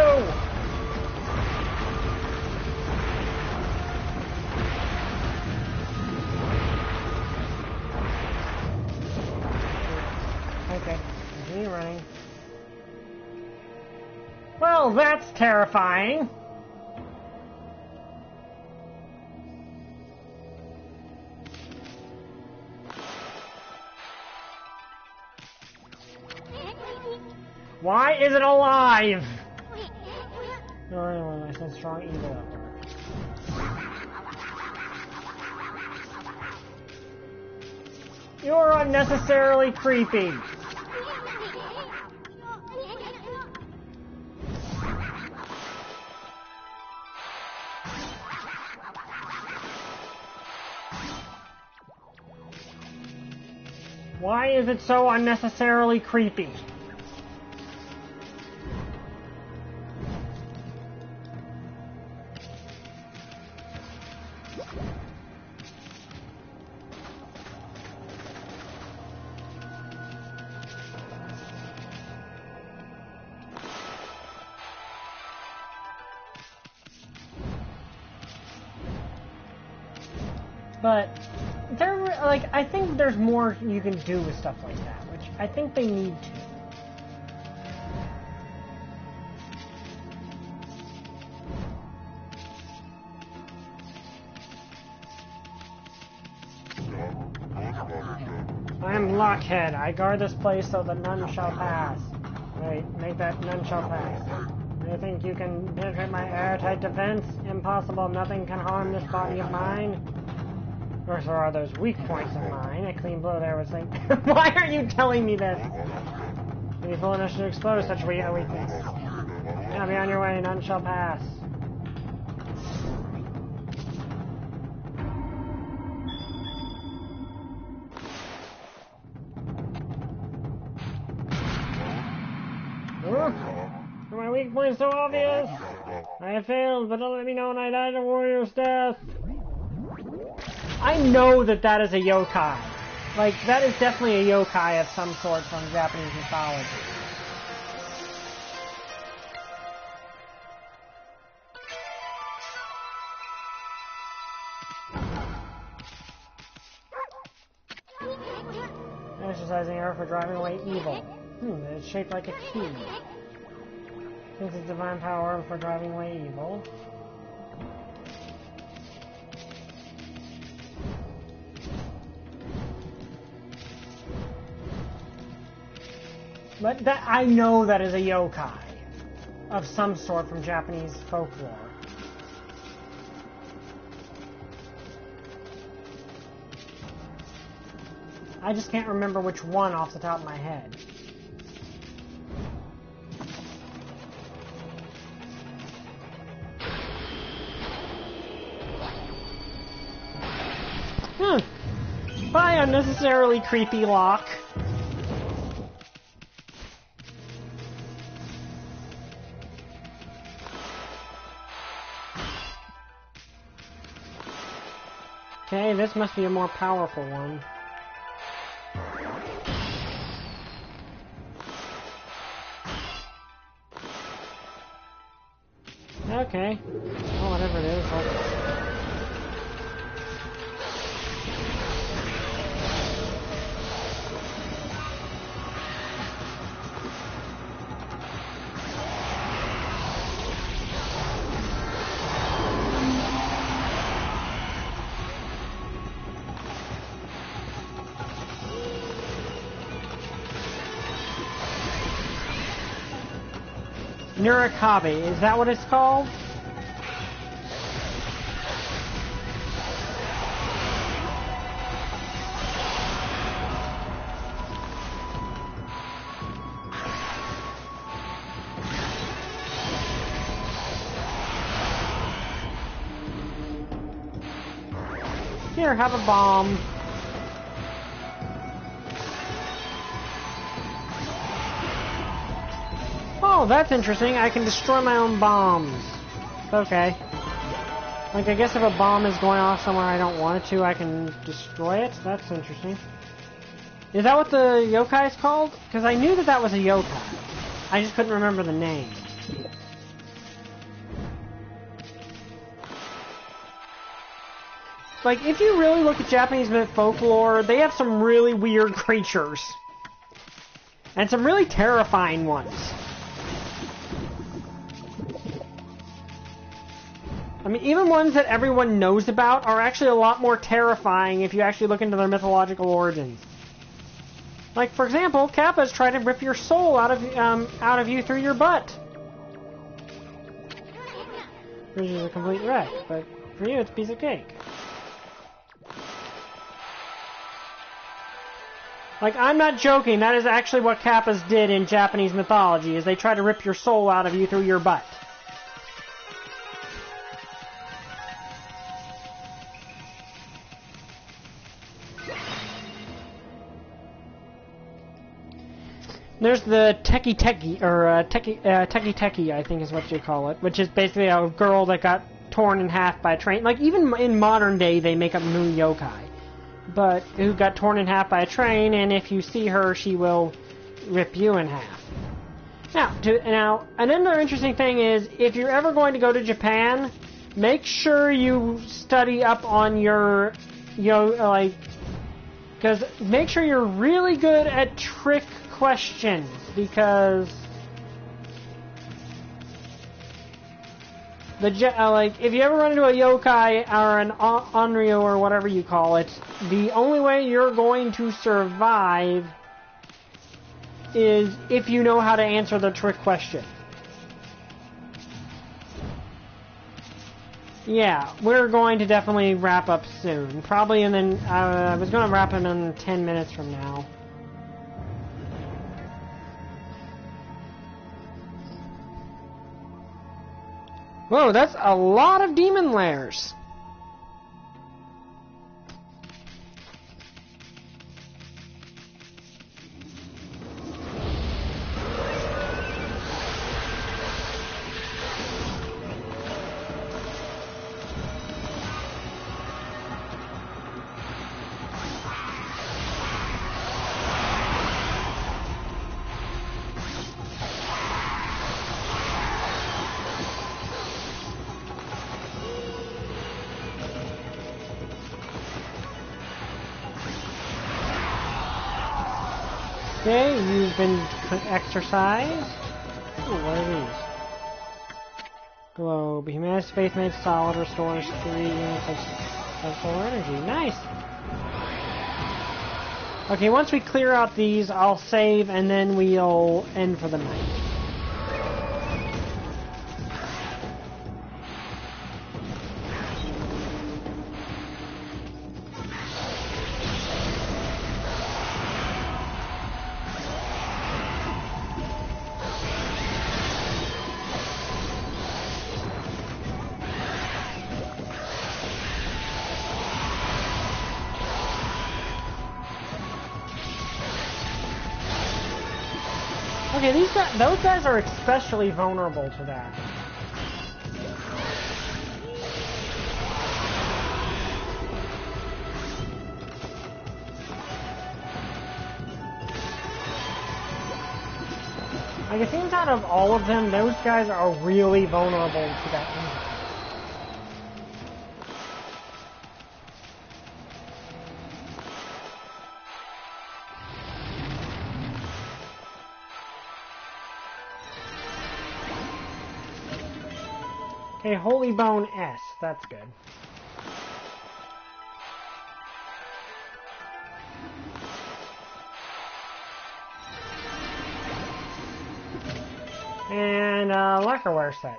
Okay, continue running. Well, that's terrifying. Why is it alive? No, anyway, I sense strong evil out there. You're unnecessarily creepy. Why is it so unnecessarily creepy? But there, like, I think there's more you can do with stuff like that, which I think they need to. I am Lockhead. I guard this place so that none shall pass. Wait, make that none shall pass. Do you think you can penetrate my airtight defense? Impossible. Nothing can harm this body of mine. Of course, there are those weak points in mine. A clean blow there would say, why are you telling me this? Be full enough to expose such weakness. Now be on your way, none shall pass. Are my weak points so obvious? I have failed, but don't let me know when I died a warrior's death. I know that that is a yokai. Like, that is definitely a yokai of some sort from Japanese mythology. Exercising her for driving away evil. It's shaped like a key. Since it's divine power for driving away evil. But that, I know that is a yokai of some sort from Japanese folklore. I just can't remember which one off the top of my head. Bye, unnecessarily creepy lock. Okay, this must be a more powerful one. Okay. Well, whatever it is. Nurikabe, is that what it's called? Here, have a bomb. Oh, that's interesting. I can destroy my own bombs. Okay. Like, I guess if a bomb is going off somewhere I don't want it to, I can destroy it? That's interesting. Is that what the yokai is called? Because I knew that that was a yokai. I just couldn't remember the name. Like, if you really look at Japanese myth folklore, they have some really weird creatures. And some really terrifying ones. I mean, even ones that everyone knows about are actually a lot more terrifying if you actually look into their mythological origins. Like, for example, Kappas try to rip your soul out of you through your butt. Which is a complete wreck, but for you it's a piece of cake. Like, I'm not joking, that is actually what Kappas did in Japanese mythology, is they try to rip your soul out of you through your butt. There's the Teki Teki, or Teki Teki, I think is what you call it, which is basically a girl that got torn in half by a train. Like, even in modern day, they make up new yokai. But who got torn in half by a train, and if you see her, she will rip you in half. Now, another interesting thing is, if you're ever going to go to Japan, make sure you study up on your, because make sure you're really good at trick questions, because if you ever run into a yokai or an onryo or whatever you call it, the only way you're going to survive is if you know how to answer the trick question. Yeah, we're going to definitely wrap up soon. Probably I was going to wrap it in 10 minutes from now. Whoa, that's a lot of demon lairs. Okay, you've been exercised. Ooh, what are these? Globe. Humanity's faith made solid restores 3 units of solar energy. Nice! Okay, once we clear out these, I'll save and then we'll end for the night. Okay, those guys are especially vulnerable to that. Like, it seems out of all of them, those guys are really vulnerable to that injury. Okay, Holy Bone S. That's good. And lacquerware set.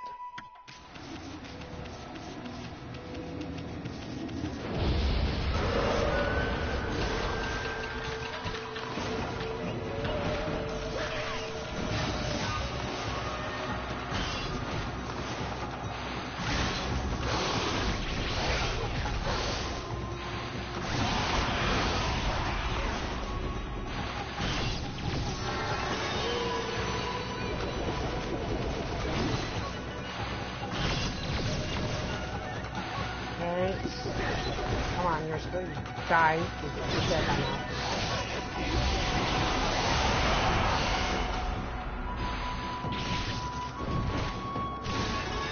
Come on, you're supposed to die. You're dead by now.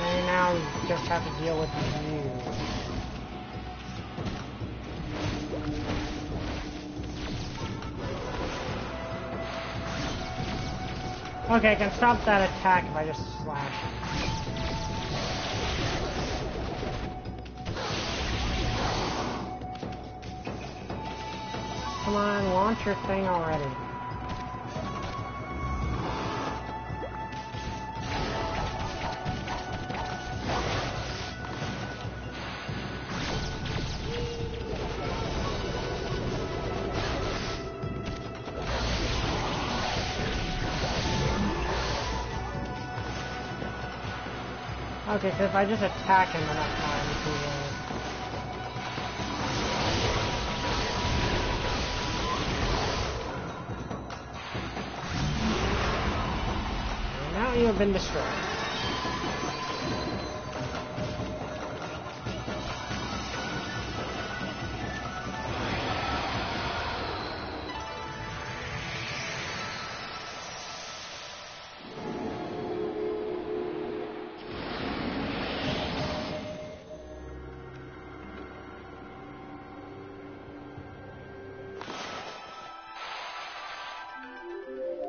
And now we just have to deal with you. Okay, I can stop that attack if I just slash him. Come on, launch your thing already. Okay, so if I just attack him enough times, he will... Now you have been destroyed.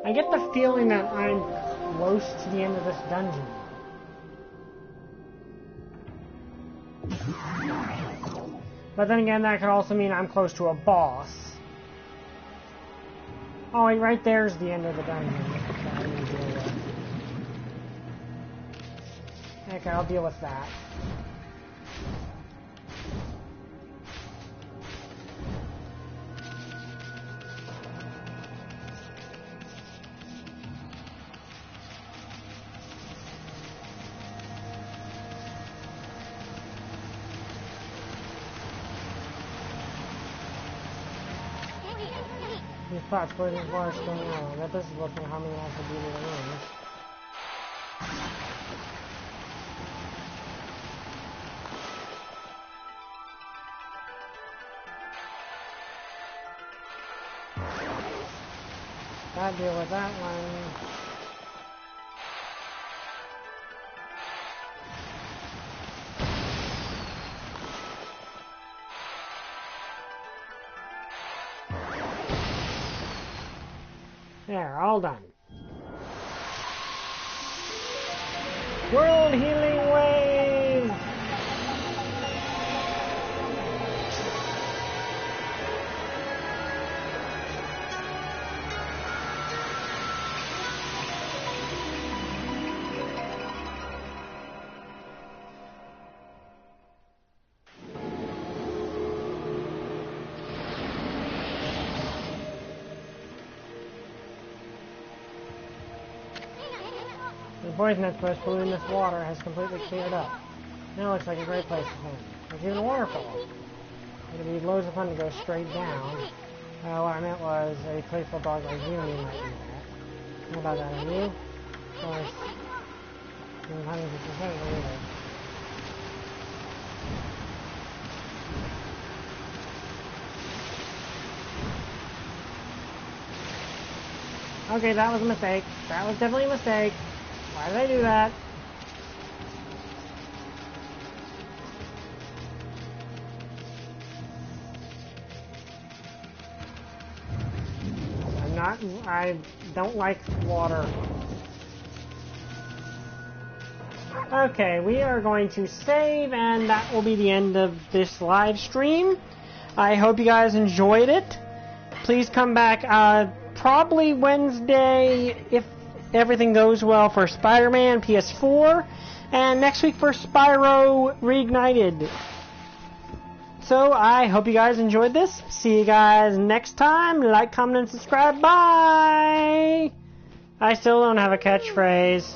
I get the feeling that I'm close to the end of this dungeon. But then again, that could also mean I'm close to a boss. Oh, wait, right there's the end of the dungeon. Okay, I'll deal with that. These plots were as large as going on. That doesn't look like how many else would be in the rooms. Gotta deal with that one. There, all done. World Healing Wave! The poison that's supposed to pollute this water has completely cleared up. Now it looks like a great place to swim. There's even a waterfall. It'd be loads of fun to go straight down. What I meant was a playful dog like you and me might do that. How about that, and you? Of course, you're not even either. Okay, that was a mistake. That was definitely a mistake. Why did I do that? I don't like water. Okay, we are going to save, and that will be the end of this live stream. I hope you guys enjoyed it. Please come back probably Wednesday, if everything goes well, for Spider-Man PS4, and next week for Spyro Reignited. So I hope you guys enjoyed this. See you guys next time. Like, comment, and subscribe. Bye! I still don't have a catchphrase.